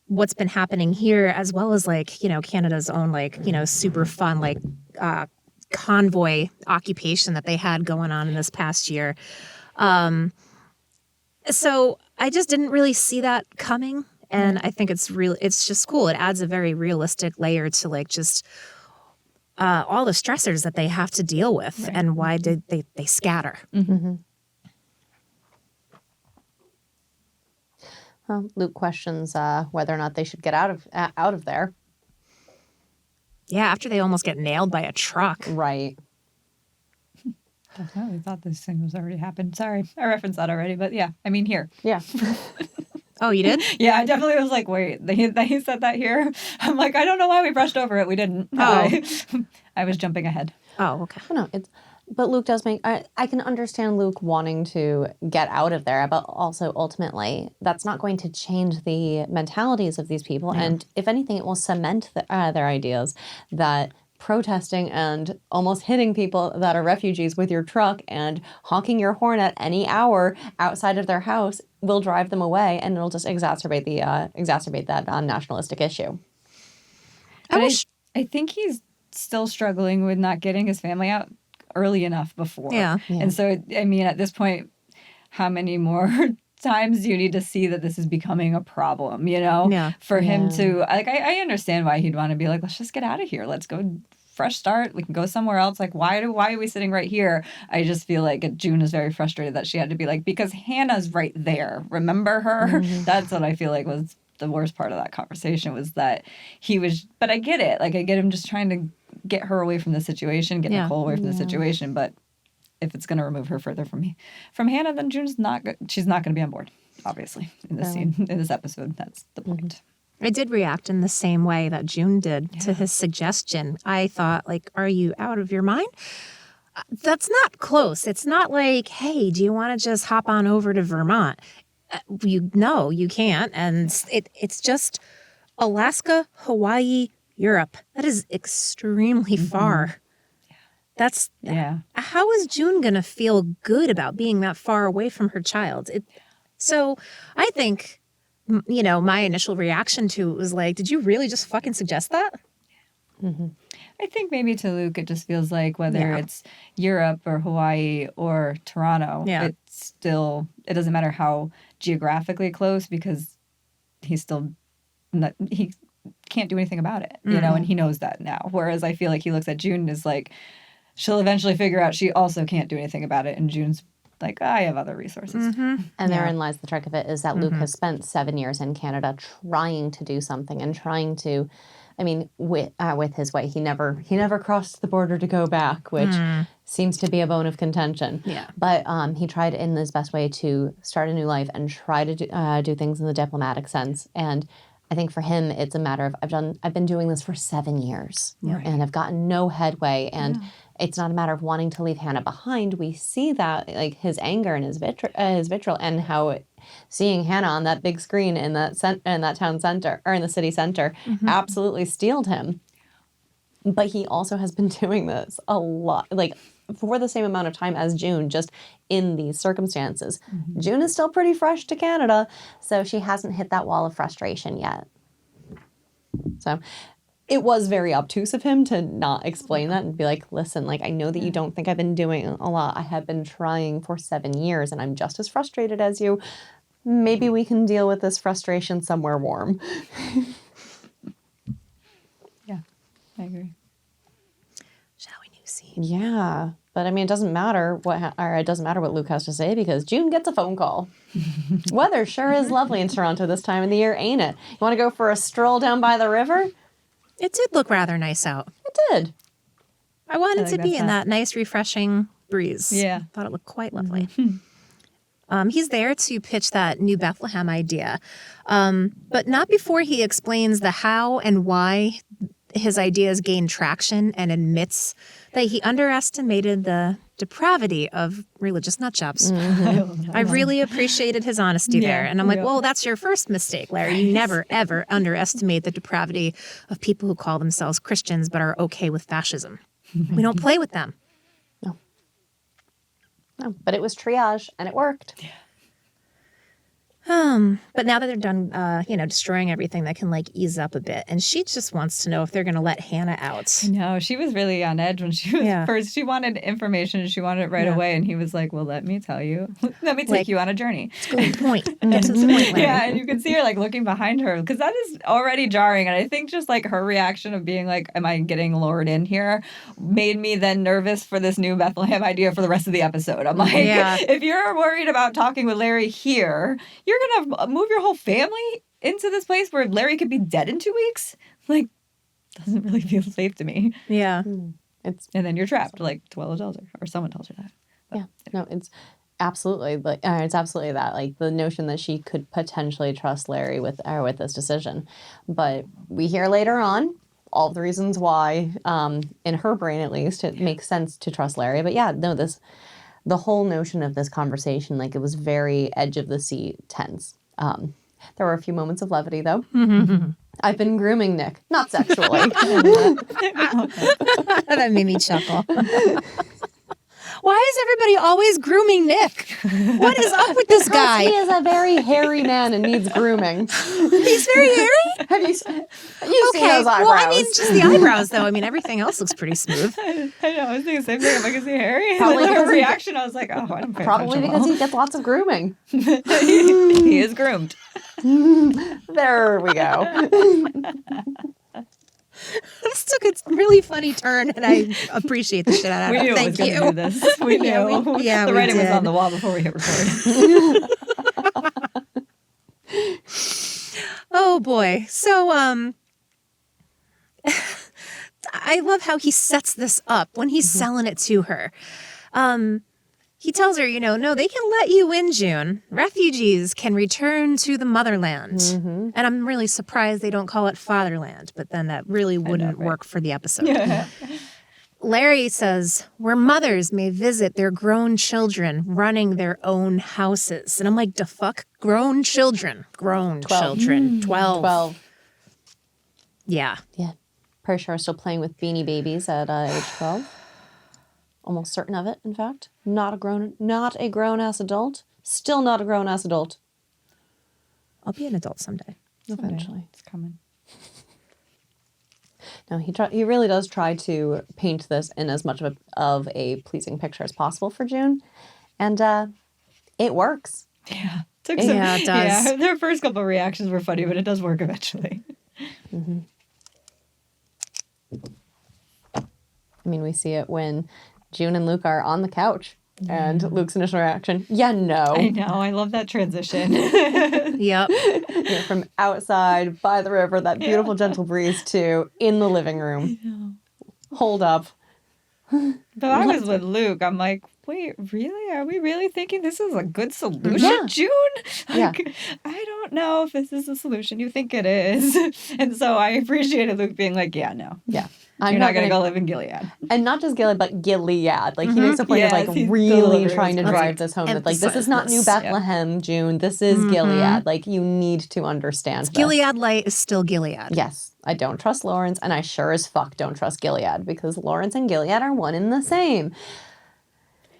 what's been happening here as well as Canada's own super fun convoy occupation that they had going on in this past year. So I just didn't really see that coming. And I think it's just cool. It adds a very realistic layer to just all the stressors that they have to deal with and why did they scatter. Well, Luke questions whether or not they should get out of there. Yeah, after they almost get nailed by a truck. Right. I thought this thing was already happened. Sorry, I referenced that already, but yeah, here. Yeah. Oh, you did? Yeah, I definitely was like, wait, he said that here? I'm like, I don't know why we brushed over it. We didn't. Oh. I was jumping ahead. Oh, okay. No, but Luke does I can understand Luke wanting to get out of there, but also ultimately that's not going to change the mentalities of these people. Yeah. And if anything, it will cement their ideas that protesting and almost hitting people that are refugees with your truck and honking your horn at any hour outside of their house will drive them away, and it'll just exacerbate that nationalistic issue. I think he's still struggling with not getting his family out early enough before. Yeah. And so, at this point, how many more times do you need to see that this is becoming a problem, for him to, I understand why he'd want to be like, let's just get out of here. Let's go fresh start. We can go somewhere else. Why are we sitting right here? I just feel like June is very frustrated that she had to be like, because Hannah's right there. Remember her? Mm-hmm. That's what I feel like was the worst part of that conversation, was that he was, but I get it. I get him just trying to get her away from the situation, get Nicole away from the situation. But if it's going to remove her further from Hannah, then June's not good. She's not going to be on board, obviously, in this scene, in this episode. That's the point. I did react in the same way that June did to his suggestion. I thought, are you out of your mind? That's not close. It's not like, hey, do you want to just hop on over to Vermont? You can't. And it's just Alaska, Hawaii, Europe. That is extremely far. That's how is June going to feel good about being that far away from her child? So I think, my initial reaction to it was like, did you really just fucking suggest that? Mm-hmm. I think maybe to Luke, it just feels like whether it's Europe or Hawaii or Toronto, it doesn't matter how geographically close, because he can't do anything about it, and he knows that now. Whereas I feel like he looks at June as like, she'll eventually figure out she also can't do anything about it. And June's like, I have other resources. And therein lies the trick of it, is that Luke has spent 7 years in Canada trying to do something and trying to, I mean, with his wife, he never crossed the border to go back, which seems to be a bone of contention. Yeah. But he tried in his best way to start a new life and try to do things in the diplomatic sense. And I think for him, it's a matter of I've been doing this for 7 years and I've gotten no headway. And it's not a matter of wanting to leave Hannah behind. We see that, like, his anger and his vitriol, and how seeing Hannah on that big screen in that town center or in the city center absolutely steeled him. But he also has been doing this a lot, like, for the same amount of time as June, just in these circumstances. June is still pretty fresh to Canada, so she hasn't hit that wall of frustration yet. So it was very obtuse of him to not explain that and be like, listen, like, I know that you don't think I've been doing a lot. I have been trying for 7 years and I'm just as frustrated as you. Maybe we can deal with this frustration somewhere warm. Yeah, I agree. Shall we new scene? Yeah. But I mean, it doesn't matter what Luke has to say, because June gets a phone call. Weather sure is lovely in Toronto this time of the year, ain't it? You want to go for a stroll down by the river? It did look rather nice out. It did. I wanted to be that's in that nice, refreshing breeze. Yeah. Thought it looked quite lovely. He's there to pitch that new Bethlehem idea, but not before he explains the how and why his ideas gained traction, and admits that he underestimated the depravity of religious nutjobs. I really appreciated his honesty there. And I'm like, well, that's your first mistake, Larry. You never, ever underestimate the depravity of people who call themselves Christians but are okay with fascism. We don't play with them. No, but it was triage and it worked. But now that they're done, destroying everything, that can like ease up a bit. And she just wants to know if they're going to let Hannah out. No, she was really on edge when she was first. She wanted information and she wanted it right away. And he was like, well, let me tell you. Let me take you on a journey. It's a good point. Get to the point, Larry. Yeah, and you can see her like looking behind her, because that is already jarring. And I think just like her reaction of being like, am I getting lured in here, made me then nervous for this new Bethlehem idea for the rest of the episode. I'm like, if you're worried about talking with Larry here, you're going to move your whole family into this place where Larry could be dead in 2 weeks? Like, doesn't really feel safe to me. Yeah. And then you're trapped, like Twella tells her, or someone tells her that. But, No, it's absolutely that. Like, the notion that she could potentially trust Larry with this decision. But we hear later on all the reasons why, in her brain at least, it makes sense to trust Larry. But the whole notion of this conversation, like, it was very edge of the seat tense. There were a few moments of levity, though. I've been grooming Nick, not sexually. That made me chuckle. Why is everybody always grooming Nick? What is up with this guy? He is a very hairy man and needs grooming. He's very hairy? Have you seen those eyebrows? Well, I mean, just the eyebrows, though. I mean, everything else looks pretty smooth. I know, I was thinking the same thing. I'm like, is he hairy? Probably Like, her because reaction, I was like, oh, I don't pay Probably attention. because he gets lots of grooming. He is groomed. There we go. This took a really funny turn, and I appreciate the shit out of it. We knew it Thank was you. going to do this. We knew. The writing was did. on the wall before we hit record. Oh boy. So I love how he sets this up when he's selling it to her. He tells her, no, they can let you in, June. Refugees can return to the motherland. And I'm really surprised they don't call it fatherland, but then that really wouldn't work for the episode. Larry says, where mothers may visit their grown children running their own houses. And I'm like, the fuck? Grown children. 12. 12. Yeah. Yeah. Pretty sure I'm still playing with Beanie Babies at age 12. Almost certain of it, in fact. Not a grown-ass adult. Still not a grown-ass adult. I'll be an adult someday. Eventually. It's coming. No, he really does try to paint this in as much of a pleasing picture as possible for June. And it works. Yeah. It does. Yeah, their first couple of reactions were funny, but it does work eventually. I mean, we see it when June and Luke are on the couch and Luke's initial reaction, yeah, no. I know. I love that transition. Yep. From outside by the river, that beautiful gentle breeze, to in the living room. Hold up. But I was with Luke. I'm like, wait, really? Are we really thinking this is a good solution, Yeah. June? Like, I don't know if this is the solution you think it is. And so I appreciated Luke being like, yeah, no. Yeah. You're not going to go live in Gilead. And not just Gilead, but Gilead. Like, he makes a point of, Yes, like, he's really delivering trying to his drive point. this home. That, like, this is Emphasize not New this. Bethlehem, June. This is Gilead. Like, you need to understand this. Gilead Light is still Gilead. Yes. I don't trust Lawrence, and I sure as fuck don't trust Gilead, because Lawrence and Gilead are one and the same.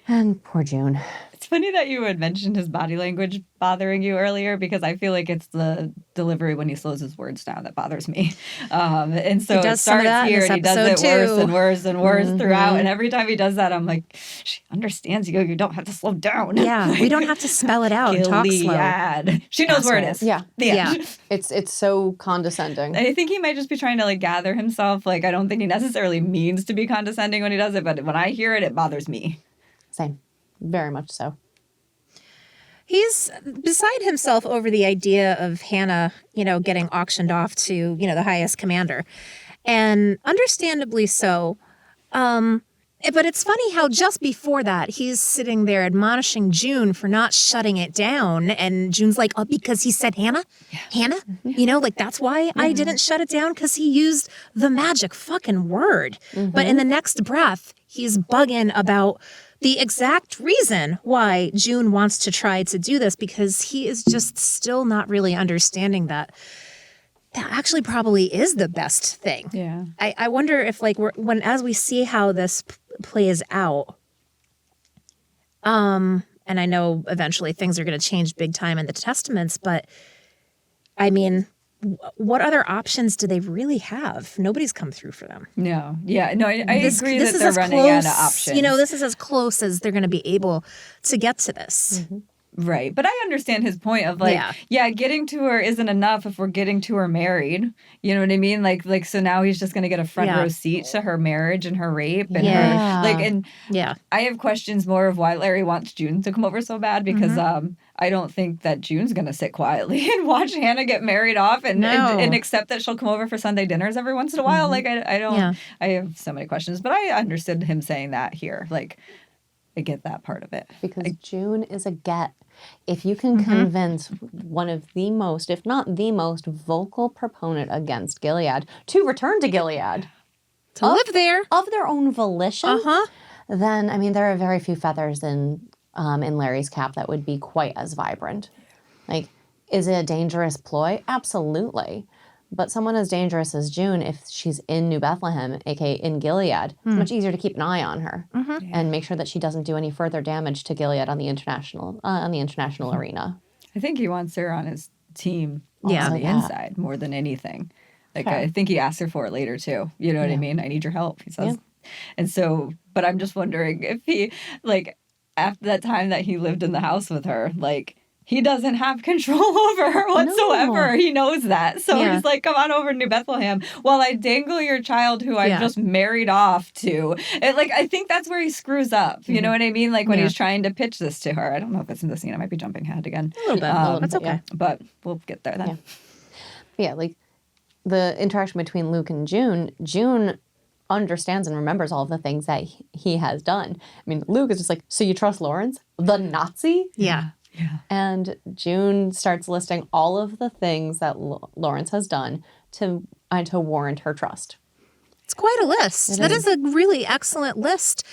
And poor June. It's funny that you had mentioned his body language bothering you earlier, because I feel like it's the delivery when he slows his words down that bothers me. And so He it does some of starts that in here this and he does it episode, worse too. and worse and worse throughout. And every time he does that, I'm like, she understands you. You don't have to slow down. Yeah, we don't have to spell it out and talk slow. Gilead. She knows where it is. Yeah. The end. Yeah. It's so condescending. I think he might just be trying to like gather himself. Like, I don't think he necessarily means to be condescending when he does it, but when I hear it, it bothers me. Same. Very much so. He's beside himself over the idea of Hannah, getting auctioned off to, the highest commander. And understandably so. But it's funny how just before that, he's sitting there admonishing June for not shutting it down. And June's like, oh, because he said Hannah? Hannah? Like, that's why I didn't shut it down, because he used the magic fucking word. But in the next breath, he's bugging about the exact reason why June wants to try to do this, because he is just still not really understanding that actually probably is the best thing. Yeah. I wonder if, like, as we see how this plays out, and I know eventually things are going to change big time in the Testaments, but I mean, what other options do they really have? Nobody's come through for them. No. Yeah. No, I agree this that is they're as running close, out of options. this is as close as they're going to be able to get to this. Right. But I understand his point of like, yeah, getting to her isn't enough if we're getting to her married. You know what I mean? Like so now he's just going to get a front row seat to her marriage and her rape and her like, and I have questions more of why Larry wants June to come over so bad, because I don't think that June's going to sit quietly and watch Hannah get married off and accept that she'll come over for Sunday dinners every once in a while. Like I don't, I have so many questions, but I understood him saying that here. Like, I get that part of it. Because June is a get. If you can convince one of the most, if not the most, vocal proponent against Gilead to return to Gilead, To live there. of their own volition, then, I mean, there are very few feathers in Larry's cap that would be quite as vibrant. Like, is it a dangerous ploy? Absolutely. But someone as dangerous as June, if she's in New Bethlehem, aka in Gilead, it's much easier to keep an eye on her and make sure that she doesn't do any further damage to Gilead on the international arena. I think he wants her on his team on the inside more than anything. Like, I think he asks her for it later too. You know what I mean? I need your help, he says. And so, but I'm just wondering if he, like, after that time that he lived in the house with her, like, he doesn't have control over her whatsoever. No. He knows that. So he's like, come on over to New Bethlehem while I dangle your child who I just married off to. And, like, I think that's where he screws up. You know what I mean? Like, when he's trying to pitch this to her. I don't know if it's in the scene. I might be jumping ahead again. A little bit. That's okay. But we'll get there then. Yeah, like, the interaction between Luke and June understands and remembers all of the things that he has done. I mean, Luke is just like, so you trust Lawrence, the Nazi? Yeah. Yeah. And June starts listing all of the things that Lawrence has done to warrant her trust. It's quite a list. That is a really excellent list.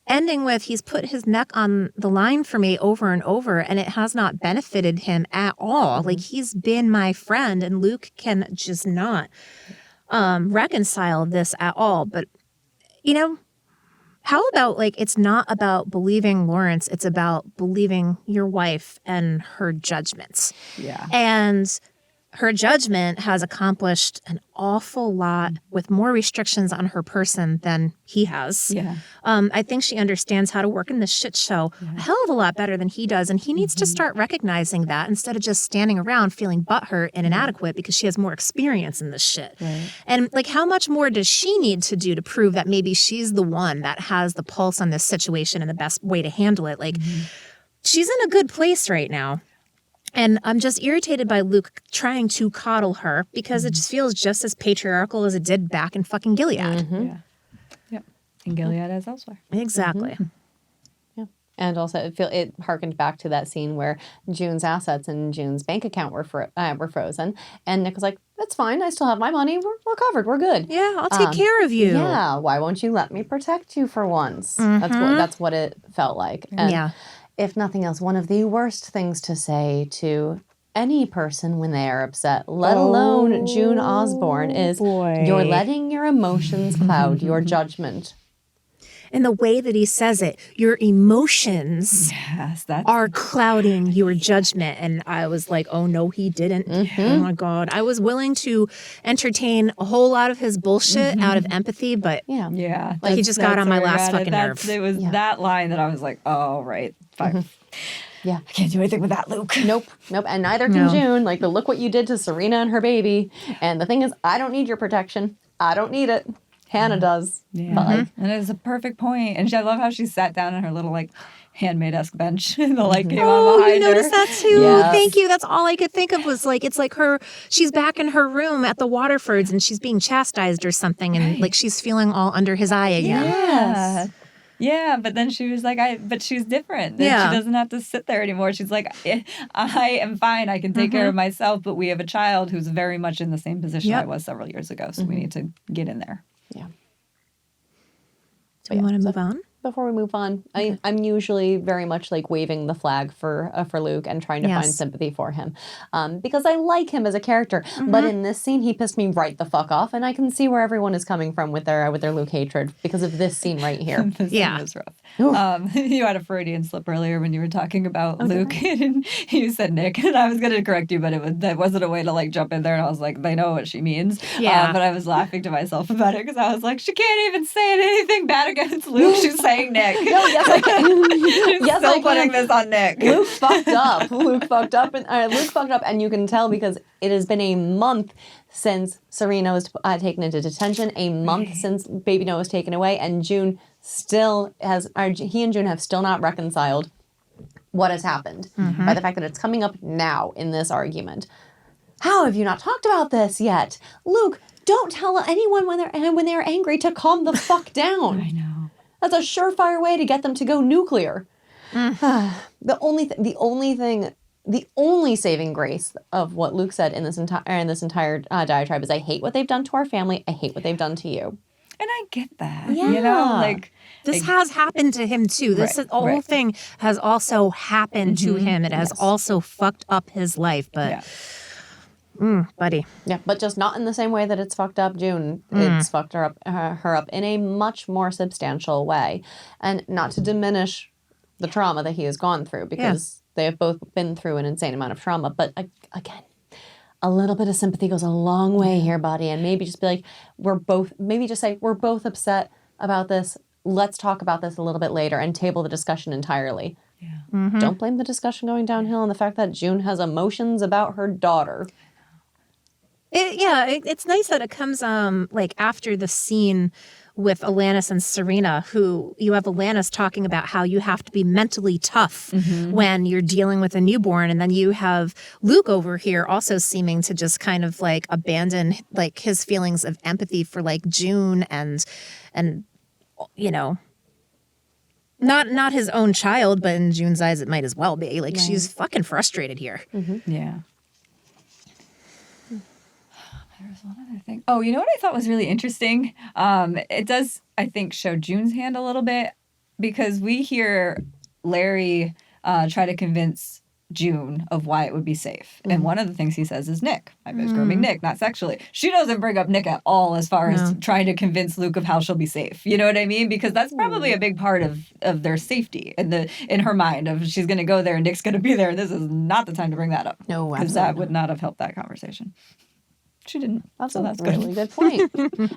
Ending with, he's put his neck on the line for me over and over, and it has not benefited him at all. Like, he's been my friend, and Luke can just not reconcile this at all. But, how about, like, it's not about believing Lawrence, it's about believing your wife and her judgments. Yeah. And her judgment has accomplished an awful lot with more restrictions on her person than he has. Yeah. I think she understands how to work in this shit show a hell of a lot better than he does. And he needs to start recognizing that instead of just standing around feeling butthurt and inadequate because she has more experience in this shit. Right. And like, how much more does she need to do to prove that maybe she's the one that has the pulse on this situation and the best way to handle it? Like, she's in a good place right now. And I'm just irritated by Luke trying to coddle her because it just feels just as patriarchal as it did back in fucking Gilead. Yeah. Yep. In Gilead as elsewhere. Exactly. Yeah. And also, it harkened back to that scene where June's assets and June's bank account were frozen. And Nick was like, that's fine. I still have my money. We're covered. We're good. Yeah, I'll take care of you. Yeah. Why won't you let me protect you for once? That's what it felt like. And Yeah. if nothing else, one of the worst things to say to any person when they are upset, let alone June Osborne, is you're letting your emotions cloud your judgment. And the way that he says it, your emotions Yes, that's are clouding your judgment. And I was like, oh, no, he didn't. Oh, my God. I was willing to entertain a whole lot of his bullshit out of empathy, but Yeah. yeah. Like, he just got on my last fucking nerve. It was that line that I was like, oh, right, fine. Yeah. I can't do anything with that, Luke. Nope. And neither can No. June. Like, but look what you did to Serena and her baby. And the thing is, I don't need your protection. I don't need it. Hannah does. Yeah. But like, And it was a perfect point. And I love how she sat down on her little, like, handmaid-esque bench and the light came on oh, behind you her. noticed that too? Yes. Thank you. That's all I could think of was like, it's like she's back in her room at the Waterfords and she's being chastised or something. And like, she's feeling all under his eye again. Yeah. Yeah, but then she was like, but she's different. Yeah. She doesn't have to sit there anymore. She's like, I am fine. I can take care of myself, but we have a child who's very much in the same position I was several years ago. So we need to get in there. yeah. Do we want to move on? Before we move on, I'm usually very much like waving the flag for Luke and trying to find sympathy for him because I like him as a character. But in this scene, he pissed me right the fuck off, and I can see where everyone is coming from with their Luke hatred because of this scene right here. This scene was rough. You had a Freudian slip earlier when you were talking about Luke, and you said Nick, and I was going to correct you, but that wasn't a way to like jump in there, and I was like, they know what she means. Yeah. But I was laughing to myself about it because I was like, she can't even say anything bad against Luke. She's saying Nick. No, yes, I can. She's still putting this on Nick. Luke fucked up. Luke fucked up, and you can tell because it has been a month since Serena was taken into detention, a month since baby Noah was taken away, and June still has. He and June have still not reconciled what has happened by the fact that it's coming up now in this argument. How have you not talked about this yet, Luke? Don't tell anyone when they're angry to calm the fuck down. I know. That's a surefire way to get them to go nuclear. The only saving grace of what Luke said in this entire diatribe is, I hate what they've done to our family. I hate what they've done to you. And I get that. Yeah. You know, like This has happened to him too. This whole thing has also happened to him. It has also fucked up his life. But, buddy. Yeah, but just not in the same way that it's fucked up June. It's fucked her up in a much more substantial way. And not to diminish the trauma that he has gone through, because they have both been through an insane amount of trauma. But again, a little bit of sympathy goes a long way here, buddy. And maybe just be like, we're both upset about this. Let's talk about this a little bit later and table the discussion entirely. Yeah. Don't blame the discussion going downhill on the fact that June has emotions about her daughter. It's nice that it comes like after the scene with Alanis and Serena, who you have Alanis talking about how you have to be mentally tough when you're dealing with a newborn. And then you have Luke over here also seeming to just kind of like abandon like his feelings of empathy for like June and you know, not his own child, but in June's eyes, it might as well be. Like, she's fucking frustrated here. Yeah. There was one other thing. Oh, you know what I thought was really interesting? It does, I think, show June's hand a little bit, because we hear Larry try to convince June of why it would be safe. And one of the things he says is Nick. I'm just grooming Nick, not sexually. She doesn't bring up Nick at all as far as trying to convince Luke of how she'll be safe. You know what I mean? Because that's probably a big part of their safety in her mind of she's going to go there and Nick's going to be there. And this is not the time to bring that up. No, because that would not have helped that conversation. She didn't. That's a really good point.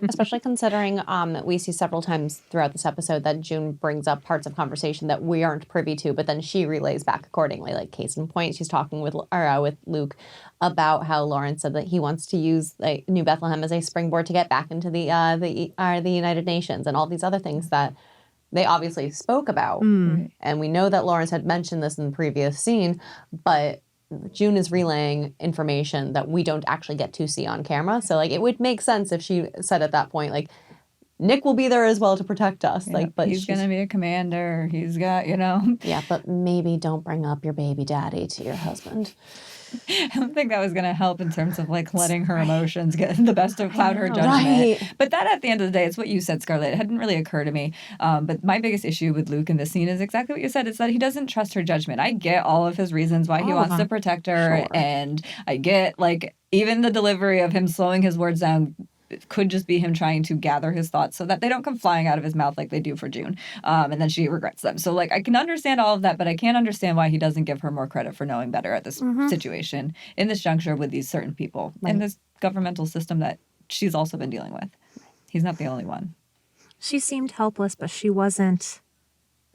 Especially considering we see several times throughout this episode that June brings up parts of conversation that we aren't privy to, but then she relays back accordingly. Like case in point, she's talking with Luke about how Lawrence said that he wants to use New Bethlehem as a springboard to get back into the United Nations and all these other things that they obviously spoke about. And we know that Lawrence had mentioned this in the previous scene, but June is relaying information that we don't actually get to see on camera. So, it would make sense if she said at that point, Nick will be there as well to protect us. Yeah, but he's going to be a commander. He's got, Yeah, but maybe don't bring up your baby daddy to your husband. I don't think that was going to help in terms of letting her emotions get the best of cloud her judgment. Right. But that at the end of the day, it's what you said, Scarlett. It hadn't really occurred to me. But my biggest issue with Luke in this scene is exactly what you said. It's that he doesn't trust her judgment. I get all of his reasons why he wants to protect her. Sure. And I get even the delivery of him slowing his words down. It could just be him trying to gather his thoughts so that they don't come flying out of his mouth like they do for June. And then she regrets them. So, I can understand all of that, but I can't understand why he doesn't give her more credit for knowing better at this situation, in this juncture with these certain people, in this governmental system that she's also been dealing with. He's not the only one. She seemed helpless, but she wasn't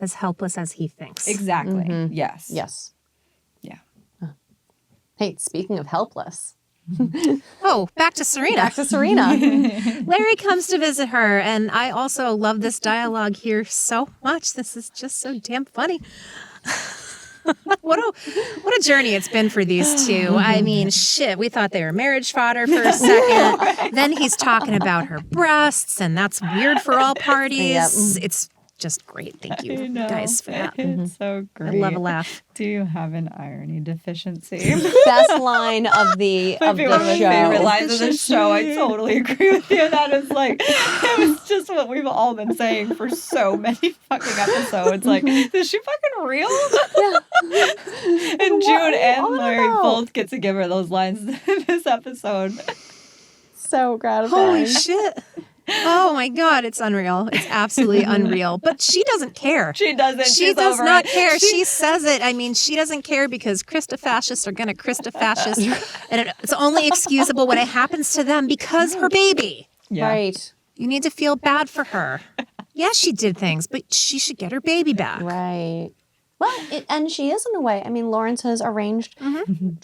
as helpless as he thinks. Exactly. Yes. Yes. Yeah. Hey, speaking of helpless... Oh, back to Serena. Larry comes to visit her, and I also love this dialogue here so much. This is just so damn funny. What a journey it's been for these two. I mean, shit, we thought they were marriage fodder for a second. Then he's talking about her breasts, and that's weird for all parties. Yep. It's just great. Thank you guys for that. It's so great. I love a laugh. Do you have an irony deficiency? Best line of the One of my show. favorite lines of the show. I totally agree with you. That is it was just what we've all been saying for so many fucking episodes. Is she fucking real? Yeah. And June and Larry both get to give her those lines in this episode. So gratifying. Holy shit. Oh my God, it's unreal. It's absolutely unreal. But she doesn't care. She doesn't. She does not care. She says it. I mean, she doesn't care because Christofascists are going to Christofascist. And it's only excusable when it happens to them because her baby. Yeah. Right. You need to feel bad for her. Yes, she did things, but she should get her baby back. Right. Well, and she is in a way. I mean, Lawrence has arranged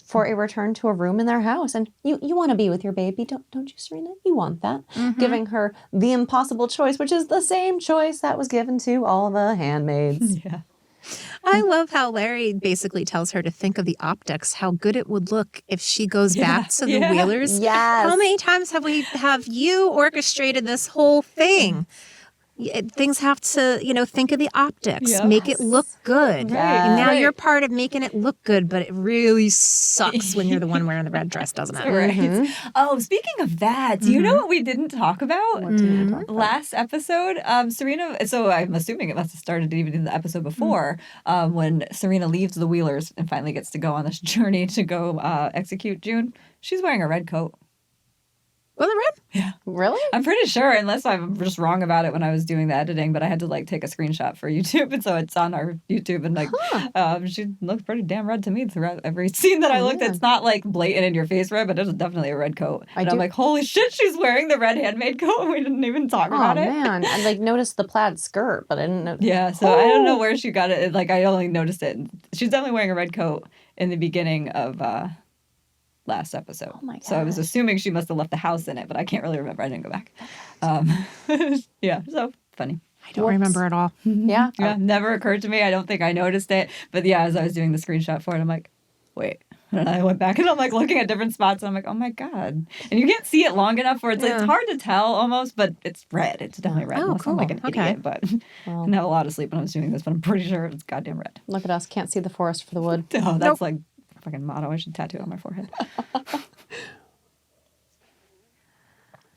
for a return to a room in their house. And you want to be with your baby, don't you, Serena? You want that. Giving her the impossible choice, which is the same choice that was given to all the handmaids. Yeah. I love how Larry basically tells her to think of the optics, how good it would look if she goes back to the Wheelers. Yes. How many times have you orchestrated this whole thing? Things have to, think of the optics, make it look good. Right. And now Right. you're part of making it look good, but it really sucks when you're the one wearing the red dress, doesn't it? Right. Oh, speaking of that, do you know what we didn't talk about? What did we talk about? Last episode, Serena, so I'm assuming it must have started even in the episode before, when Serena leaves the Wheelers and finally gets to go on this journey to go execute June. She's wearing a red coat. Was it red? Yeah. Really? I'm pretty sure, unless I'm just wrong about it when I was doing the editing, but I had to take a screenshot for YouTube, and so it's on our YouTube, and she looked pretty damn red to me throughout every scene that I looked at. It's not blatant in your face red, but it was definitely a red coat. I'm like, holy shit, she's wearing the red handmaid coat, and we didn't even talk about it. Oh man, I noticed the plaid skirt, but I didn't know. Yeah, so I don't know where she got it. I only noticed it. She's definitely wearing a red coat in the beginning of last episode. Oh my God. So I was assuming she must have left the house in it, but I can't really remember. I didn't go back. Yeah, so funny. I don't remember at all. Yeah. Yeah, never occurred to me. I don't think I noticed it. But yeah, as I was doing the screenshot for it, I'm like, wait. And I went back and I'm looking at different spots and I'm like, oh my God. And you can't see it long enough where it's hard to tell almost, but it's red. It's definitely red. Oh, Unless I'm an cool. idiot, but I didn't have a lot of sleep when I was doing this, but I'm pretty sure it's goddamn red. Look at us, can't see the forest for the wood. Oh, that's fucking motto I should tattoo on my forehead.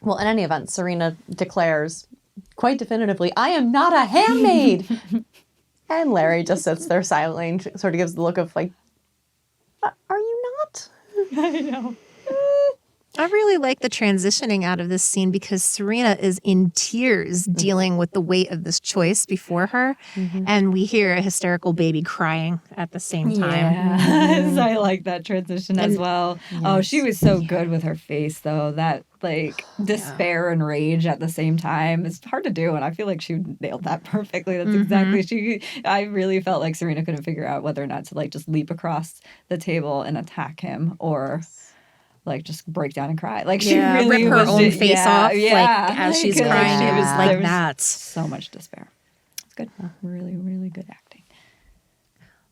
Well, in any event, Serena declares quite definitively, I am not a handmaid. And Larry just sits there silently and sort of gives the look of I know. I really like the transitioning out of this scene because Serena is in tears dealing with the weight of this choice before her. And we hear a hysterical baby crying at the same time. Yes, I like that transition as well. Oh, she was so good with her face, though. That like despair and rage at the same time. It's hard to do, and I feel like she nailed that perfectly. That's exactly I really felt like Serena couldn't figure out whether or not to like just leap across the table and attack him or like just break down and cry. Like she really rip her was own face off like as she's like, crying. she It was there like was that. so much despair. It's good. Really, really good acting.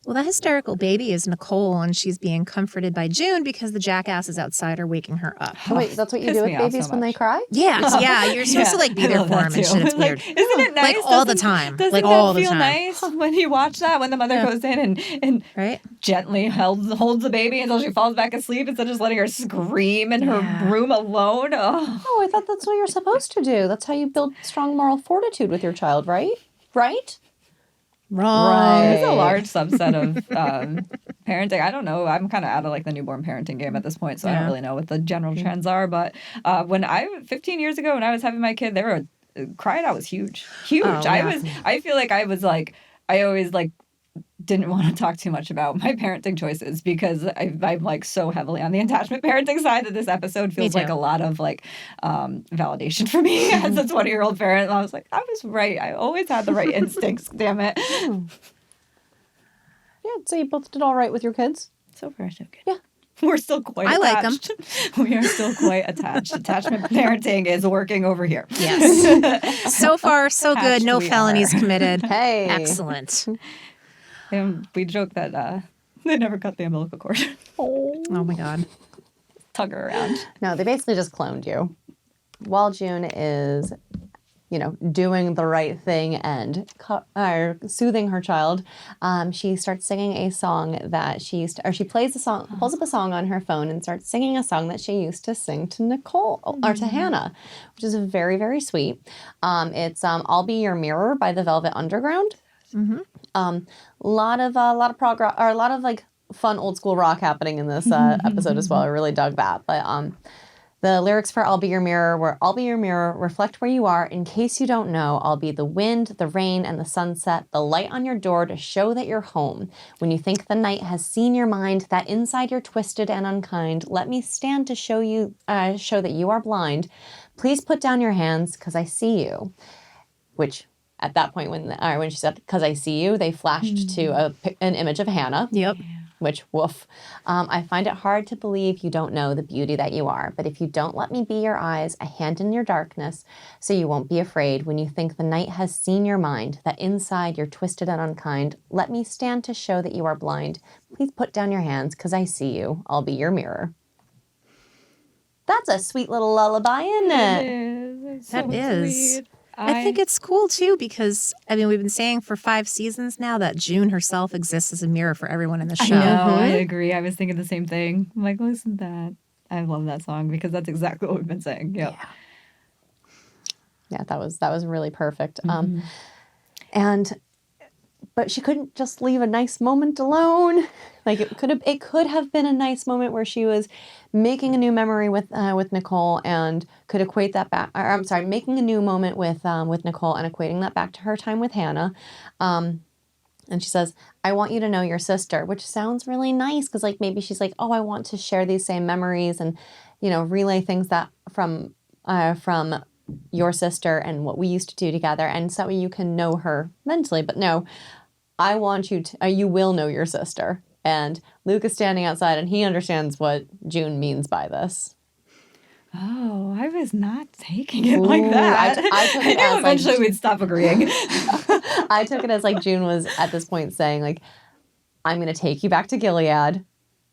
Well, that hysterical baby is Nicole, and she's being comforted by June because the jackasses outside are waking her up. Oh, wait, that's what you Piss do with me off babies so when they much. cry? Yeah, you're supposed to like be I there love for that them and too. shit. It's Like, weird. isn't it nice? Like all the Doesn't- time. Doesn't Like that all the feel time. nice when you watch that? When the mother goes in and Right? gently holds the baby until she falls back asleep instead of just letting her scream in her room alone. Oh. Oh, I thought that's what you're supposed to do. That's how you build strong moral fortitude with your child, right? Right? Wrong. There's a large subset of parenting. I don't know. I'm kind of out of like the newborn parenting game at this point, so I don't really know what the general trends are. But 15 years ago, when I was having my kid, they were crying out was huge. I feel like I always like didn't want to talk too much about my parenting choices because I'm like so heavily on the attachment parenting side that this episode feels like a lot of like validation for me as a 20-year-old parent. And I was like, I was right. I always had the right instincts. Damn it. Yeah, so you both did all right with your kids? So far, so good. Yeah. We're still quite attached. We are still quite attached. Attachment parenting is working over here. Yes. So far, so good. Attached No we felonies are. committed. Hey. Excellent. And we joke that they never cut the umbilical cord. Oh my God. Tug her around. No, they basically just cloned you. While June is, doing the right thing and soothing her child, she starts singing a song that she plays a song, pulls up a song on her phone and starts singing a song that she used to sing to Nicole or to Hannah, which is very, very sweet. It's I'll Be Your Mirror by the Velvet Underground. A lot of progress, or a lot of like fun old school rock happening in this episode as well. I really dug that. But the lyrics for I'll Be Your Mirror were, I'll be your mirror, reflect where you are. In case you don't know, I'll be the wind, the rain, and the sunset, the light on your door to show that you're home. When you think the night has seen your mind, that inside you're twisted and unkind, let me stand to show that you are blind. Please put down your hands, 'cause I see you. Which, at that point, when she said, 'cause I see you, they flashed to an image of Hannah. Yep. Which, woof. I find it hard to believe you don't know the beauty that you are. But if you don't let me be your eyes, a hand in your darkness, so you won't be afraid when you think the night has seen your mind, that inside you're twisted and unkind, let me stand to show that you are blind. Please put down your hands, 'cause I see you. I'll be your mirror. That's a sweet little lullaby, isn't it? That is. I think it's cool too because we've been saying for 5 seasons now that June herself exists as a mirror for everyone in the show. I know, I agree. I was thinking the same thing. I'm like, listen to that. I love that song because that's exactly what we've been saying. Yep. Yeah, that was really perfect. But she couldn't just leave a nice moment alone. Like it could have been a nice moment where she was making a new memory with Nicole and could equate that back. Or, I'm sorry, making a new moment with Nicole and equating that back to her time with Hannah. And she says, "I want you to know your sister," which sounds really nice because like maybe she's like, "Oh, I want to share these same memories and relay things that from your sister and what we used to do together, and so you can know her mentally." But no, I want you to. You will know your sister. And Luke is standing outside, and he understands what June means by this. Oh, I was not taking it like that. I took it as eventually we'd stop agreeing. I took it as like June was at this point saying like, "I'm going to take you back to Gilead.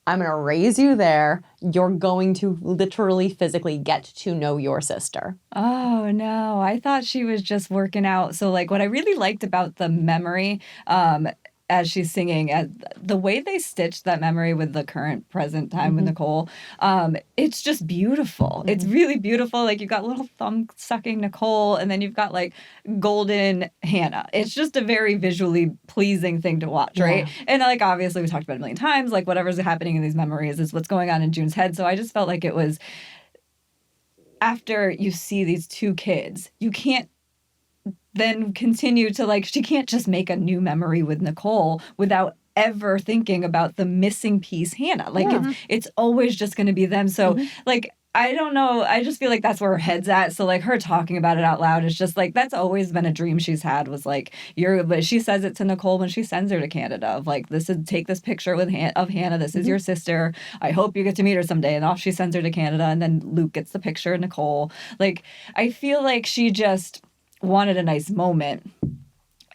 I'm going to raise you there. You're going to literally physically get to know your sister." Oh, no. I thought she was just working out. So, like, what I really liked about the memory as she's singing, the way they stitched that memory with the current present time with Nicole, it's just beautiful. It's really beautiful. Like you've got little thumb sucking Nicole, and then you've got like golden Hannah. It's just a very visually pleasing thing to watch, right? And like obviously we talked about it a million times, like whatever's happening in these memories is what's going on in June's head. So I just felt like it was, after you see these two kids, you can't then continue to like, she can't just make a new memory with Nicole without ever thinking about the missing piece, Hannah. Like it's always just going to be them. So like, I don't know. I just feel like that's where her head's at. So like her talking about it out loud is just like, that's always been a dream she's had, was like, but she says it to Nicole when she sends her to Canada of like, take this picture with of Hannah. This is your sister. I hope you get to meet her someday. And off she sends her to Canada. And then Luke gets the picture of Nicole. Like, I feel like she just wanted a nice moment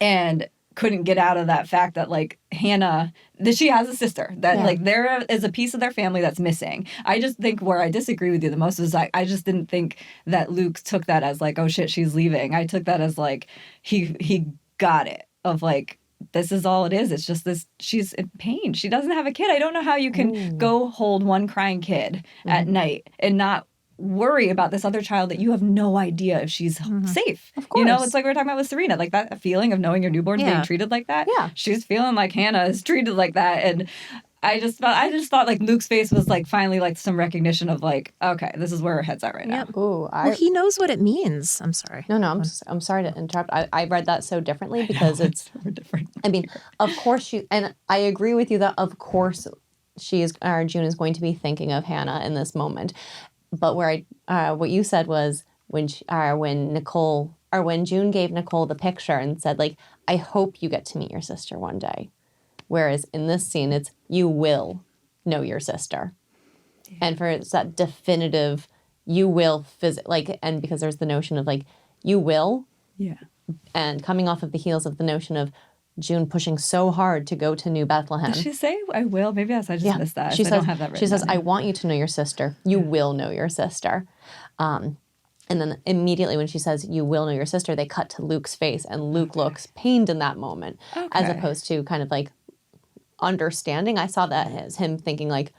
and couldn't get out of that fact that like Hannah, that she has a sister, that like there is a piece of their family that's missing. I just think where I disagree with you the most is I just didn't think that Luke took that as like, oh shit, she's leaving. I took that as like he got it, of like, this is all it is. It's just this, she's in pain. She doesn't have a kid. I don't know how you can go hold one crying kid at night and not worry about this other child that you have no idea if she's safe. Of course. You know, it's like we were talking about with Serena, like that feeling of knowing your newborn's being treated like that. Yeah. She's feeling like Hannah is treated like that. And I just thought like Luke's face was like finally like some recognition of like, okay, this is where her head's at right now. Ooh, well, he knows what it means. I'm sorry. No, I'm sorry to interrupt. I read that so differently because it's so different. I mean, of course and I agree with you that of course June is going to be thinking of Hannah in this moment. But where what you said was when June gave Nicole the picture and said like, I hope you get to meet your sister one day. Whereas in this scene, it's you will know your sister. Yeah. And it's that definitive, you will and because there's the notion of like, you will. Yeah. And coming off of the heels of the notion of June pushing so hard to go to New Bethlehem. Did she say, I will? Maybe I just missed that. I don't have that written She says, down. I want you to know your sister. You will know your sister. And then immediately when she says, you will know your sister, they cut to Luke's face. And Luke looks pained in that moment. As opposed to kind of like understanding. I saw that as him thinking like,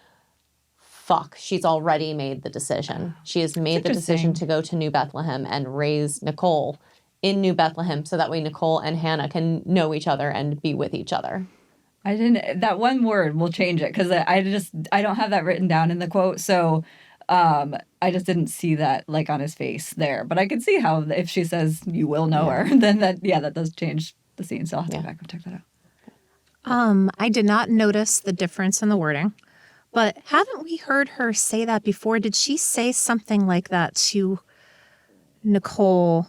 fuck, she's already made the decision. She has made the decision to go to New Bethlehem and raise Nicole in New Bethlehem, so that way Nicole and Hannah can know each other and be with each other. That one word will change it, because I don't have that written down in the quote, so I just didn't see that like on his face there. But I can see how if she says you will know her, then that does change the scene. So I'll have to go back and check that out. I did not notice the difference in the wording, but haven't we heard her say that before? Did she say something like that to Nicole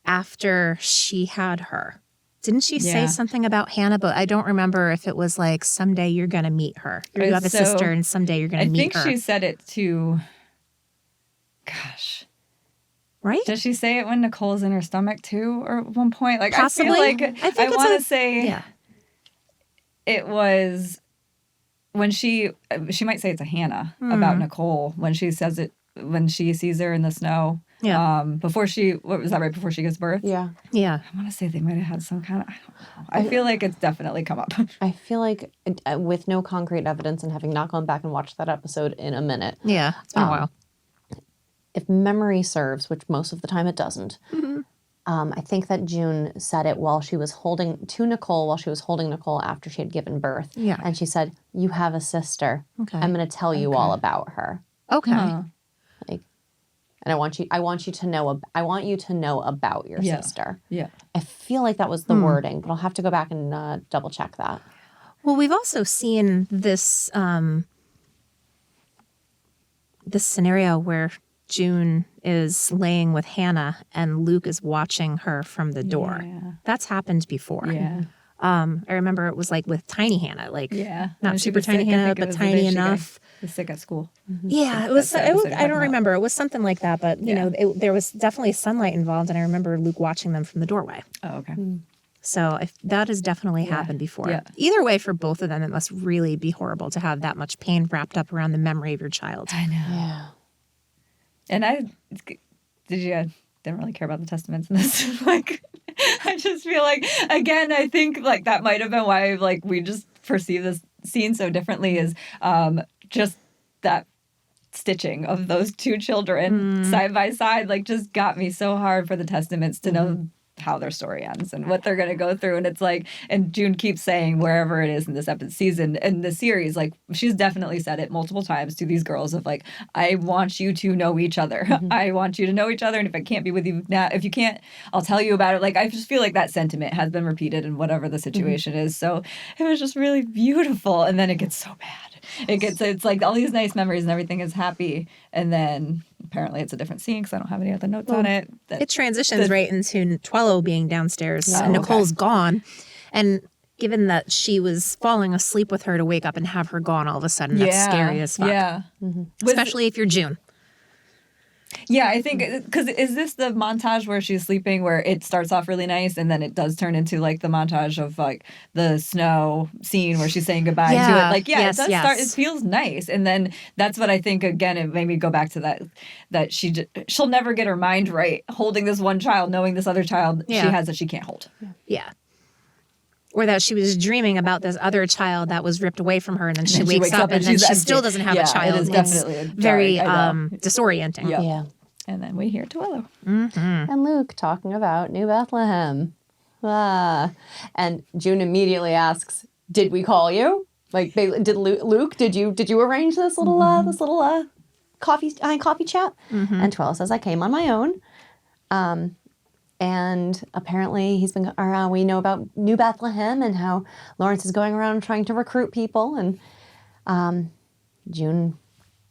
after she had her? Didn't she say something about Hannah? But I don't remember if it was like, someday you're going to meet her. You have a sister and someday you're going to meet her. I think she said it to, right? Does she say it when Nicole's in her stomach too? Or at one point? Like, possibly. I feel like I want to say it was when she might say it to Hannah about Nicole when she says it, when she sees her in the snow. Yeah. Before what was that, right before she gives birth? Yeah. Yeah. I want to say they might have had some kind of, I don't know. I feel like it's definitely come up. I feel like with no concrete evidence and having not gone back and watched that episode in a minute. Yeah. It's been a while. If memory serves, which most of the time it doesn't, I think that June said it while she was holding Nicole after she had given birth. Yeah. And she said, you have a sister. Okay. I'm going to tell you all about her. Okay. And I want you to know about your sister. Yeah. I feel like that was the wording, but I'll have to go back and double check that. Well, we've also seen this this scenario where June is laying with Hannah and Luke is watching her from the door. Yeah. That's happened before. Yeah. I remember it was like with tiny Hannah, like not super tiny Hannah, but tiny enough. Was sick at school. Mm-hmm. Yeah, it was. I don't remember. It was something like that, but you know, there was definitely sunlight involved, and I remember Luke watching them from the doorway. Oh, okay. So that has definitely happened before. Yeah. Either way, for both of them, it must really be horrible to have that much pain wrapped up around the memory of your child. I know. Yeah. And did didn't really care about the testaments in this. Like, I just feel like, again, I think like that might have been why like we just perceive this scene so differently, is just that stitching of those two children side by side, like just got me so hard for the testaments to know how their story ends and what they're going to go through. And it's like, and June keeps saying wherever it is in this season and the series, like she's definitely said it multiple times to these girls of like, I want you to know each other. I want you to know each other. And if I can't be with you now, if you can't, I'll tell you about it. Like, I just feel like that sentiment has been repeated in whatever the situation is. So it was just really beautiful. And then it gets so bad. It's like all these nice memories and everything is happy. And then apparently it's a different scene because I don't have any other notes on it. It transitions right into Twello being downstairs and Nicole's gone. And given that she was falling asleep with her to wake up and have her gone all of a sudden, that's scary as fuck. Yeah. Especially if you're June. Yeah, I think, because is this the montage where she's sleeping where it starts off really nice and then it does turn into like the montage of like the snow scene where she's saying goodbye to it? Like, yeah, it does start, it feels nice. And then that's what I think, again, it made me go back to that she'll never get her mind right holding this one child, knowing this other child she has that she can't hold. Yeah. Or that she was dreaming about this other child that was ripped away from her, and then she wakes up and then she still doesn't have a child. It is definitely it's very disorienting. Yeah. And then we hear Twillo. And Luke talking about New Bethlehem. And June immediately asks, "Did we call you? Like, did Luke? Did you arrange this little coffee chat?" And Twillo says, "I came on my own." And apparently we know about New Bethlehem and how Lawrence is going around trying to recruit people. And June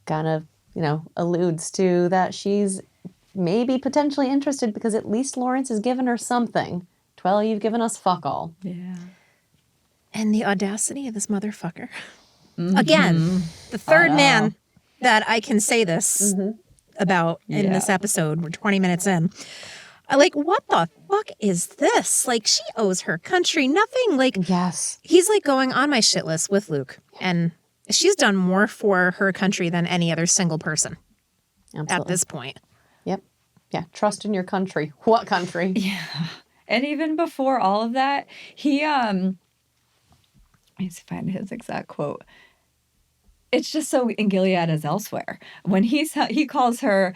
kind of, alludes to that she's maybe potentially interested because at least Lawrence has given her something. Twello, you've given us fuck all. Yeah. And the audacity of this motherfucker. Again, the third man that I can say this about in this episode. We're 20 minutes in. Like, what the fuck is this? Like, she owes her country nothing. Like, yes, he's like going on my shit list with Luke. And she's done more for her country than any other single person at this point. Yep. Yeah. Trust in your country. What country? Yeah. And even before all of that, he, let me find his exact quote. It's just so in Gilead as elsewhere. When he calls her,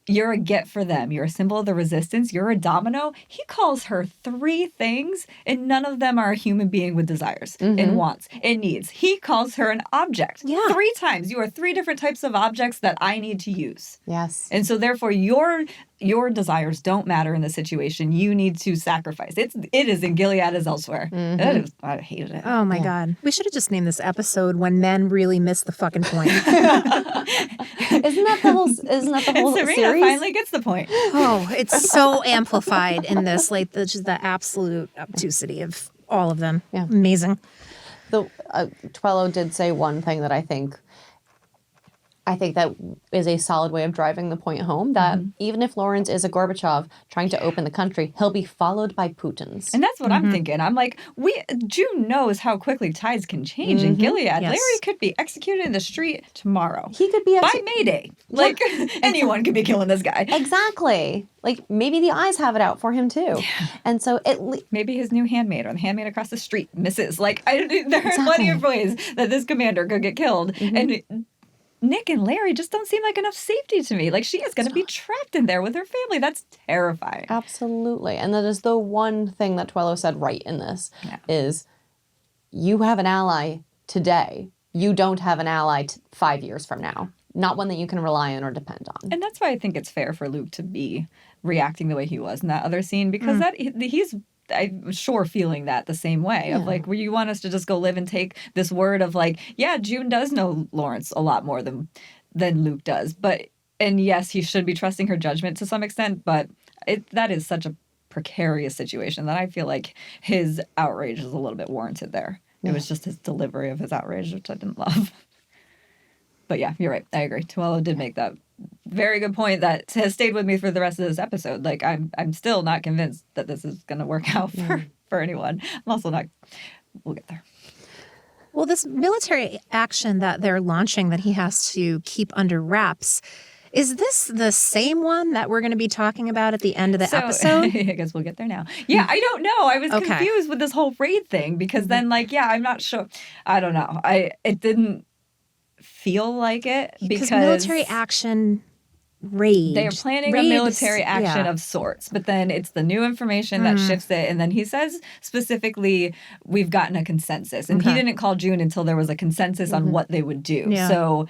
"You're a get for them. You're a symbol of the resistance. You're a domino." He calls her 3 things, and none of them are a human being with desires and wants and needs. He calls her an object 3 times. You are 3 different types of objects that I need to use. Yes. And so therefore your desires don't matter in the situation. You need to sacrifice. It is in Gilead as elsewhere. I hated it. Oh my God. We should have just named this episode "When Men Really Miss the Fucking Point." Isn't that the whole Serena series? finally gets the point. Oh, it's so amplified in this, like just the absolute obtusity of all of them. Yeah. Amazing. Twello did say one thing that I think that is a solid way of driving the point home, that even if Lawrence is a Gorbachev trying to open the country, he'll be followed by Putins. And that's what I'm thinking. I'm like, June knows how quickly tides can change in Gilead. Yes. Larry could be executed in the street tomorrow. He could be by May Day. Like, anyone could be killing this guy. Exactly. Like, maybe the eyes have it out for him, too. Yeah. And so maybe his new handmaid or the handmaid across the street misses. Like, there are plenty of ways that this commander could get killed. And Nick and Larry just don't seem like enough safety to me. Like, she is going to be trapped in there with her family. That's terrifying. Absolutely. And that is the one thing that Twello said right in this, is you have an ally today. You don't have an ally 5 years from now. Not one that you can rely on or depend on. And that's why I think it's fair for Luke to be reacting the way he was in that other scene, because he's, I'm sure, feeling that the same way of like, where you want us to just go live and take this word of like, yeah, June does know Lawrence a lot more than Luke does. And yes, he should be trusting her judgment to some extent, but that is such a precarious situation that I feel like his outrage is a little bit warranted there. It was just his delivery of his outrage, which I didn't love. But yeah, you're right. I agree. Twello did make that very good point that has stayed with me for the rest of this episode. Like, I'm still not convinced that this is going to work out for anyone. I'm also not. We'll get there. Well, this military action that they're launching that he has to keep under wraps Is this the same one that we're going to be talking about at the end of the episode? I guess we'll get there now. Yeah, I don't know. I was confused with this whole raid thing because then, like, yeah, I'm not sure. I don't know. It didn't feel like it because military action raid. They're planning a military action of sorts, but then it's the new information that shifts it. And then he says specifically, we've gotten a consensus. And he didn't call June until there was a consensus on what they would do. Yeah. So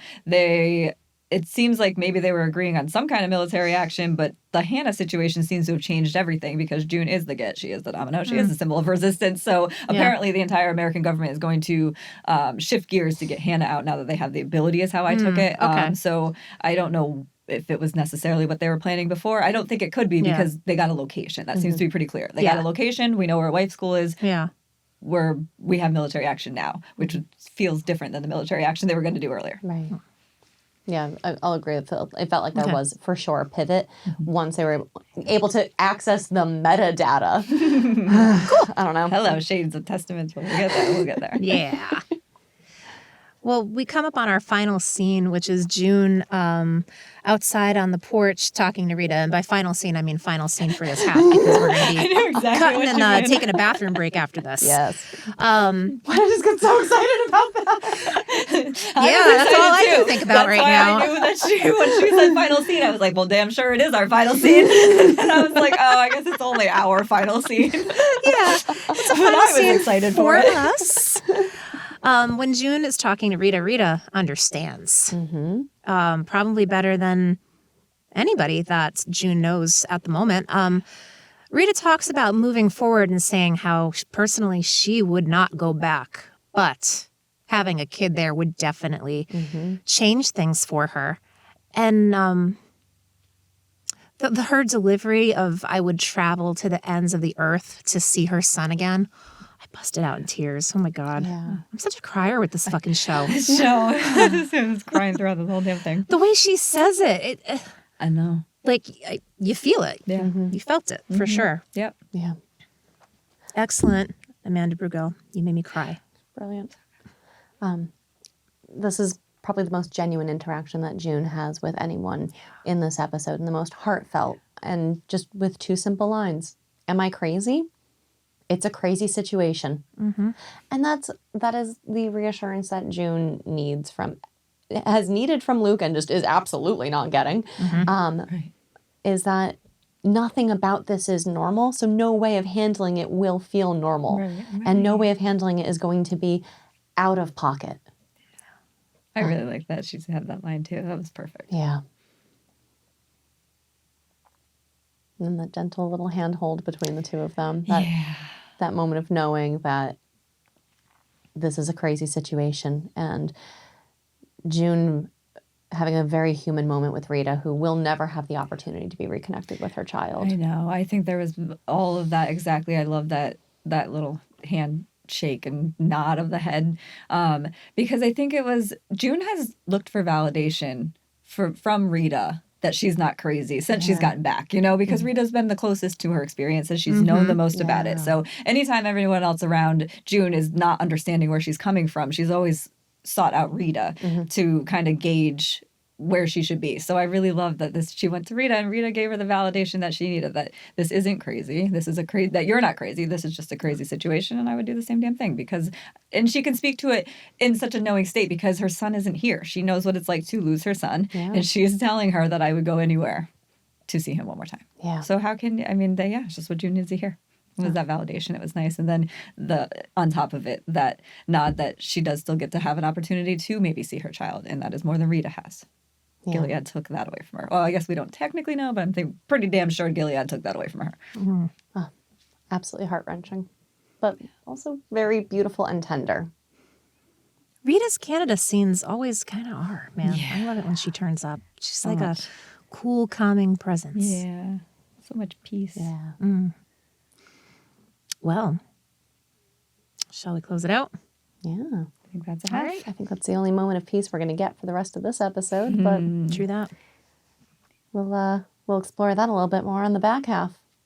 it seems like maybe they were agreeing on some kind of military action, but the Hannah situation seems to have changed everything because June is the get, she is the domino, she is the symbol of resistance. So apparently the entire American government is going to shift gears to get Hannah out now that they have the ability is how I took it. Okay. So I don't know if it was necessarily what they were planning before. I don't think it could be because they got a location. That seems to be pretty clear. They got a location. We know where Wife School is. Yeah. We have military action now, which feels different than the military action they were going to do earlier. Right. Yeah, I'll agree. It felt like there was for sure a pivot once they were able to access the metadata. Cool. I don't know. Hello, shades of testaments. We'll get there. We'll get there. Yeah. Well, we come up on our final scene, which is June outside on the porch talking to Rita. And by final scene, I mean final scene for this half because we're going to be cutting and taking a bathroom break after this. Yes. Why did I just get so excited about that? That's all I can think about right now. I knew that when she said final scene, I was like, well, damn sure it is our final scene. And I was like, oh, I guess it's only our final scene. Yeah. It's a final scene excited for us. When June is talking to Rita, Rita understands. Probably better than anybody that June knows at the moment. Rita talks about moving forward and saying how personally she would not go back, but having a kid there would definitely change things for her. And her delivery of I would travel to the ends of the earth to see her son again. I busted out in tears. Oh my God. Yeah. I'm such a crier with this fucking show. I was crying throughout this whole damn thing. The way she says it. I know. Like, you feel it. Yeah. You felt it, for sure. Yep. Yeah. Excellent. Amanda Brugel, you made me cry. Brilliant. This is probably the most genuine interaction that June has with anyone in this episode and the most heartfelt and just with two simple lines. Am I crazy? It's a crazy situation. And that is the reassurance that June has needed from Luke and just is absolutely not getting. Is that nothing about this is normal, so no way of handling it will feel normal. Right. And no way of handling it is going to be out of pocket. I really like that. She's had that line too. That was perfect. Yeah. And the gentle little handhold between the two of them. That moment of knowing that this is a crazy situation. And June having a very human moment with Rita, who will never have the opportunity to be reconnected with her child. I know. I think there was all of that exactly. I love that little handshake and nod of the head. Because I think it was June has looked for validation from Rita that she's not crazy since she's gotten back, because Rita's been the closest to her experiences. She's known the most about it. So anytime everyone else around June is not understanding where she's coming from, she's always sought out Rita to kind of gauge where she should be. So I really love that she went to Rita and Rita gave her the validation that she needed, that this isn't crazy. This is that you're not crazy. This is just a crazy situation. And I would do the same damn thing and she can speak to it in such a knowing state because her son isn't here. She knows what it's like to lose her son. Yeah. And she is telling her that I would go anywhere to see him one more time. Yeah. So it's just what June needs to hear. It was that validation. It was nice. And then on top of it, that nod that she does still get to have an opportunity to maybe see her child. And that is more than Rita has. Yeah. Gilead took that away from her. Well, I guess we don't technically know, but I'm pretty damn sure Gilead took that away from her. Oh, absolutely heart-wrenching, but also very beautiful and tender. Rita's Canada scenes always kind of are, man. Yeah. I love it when she turns up. She's so like a cool, calming presence. Yeah. So much peace. Yeah. Well, shall we close it out? Yeah. I think that's a half. Right. I think that's the only moment of peace we're going to get for the rest of this episode. But true that. We'll explore that a little bit more on the back half.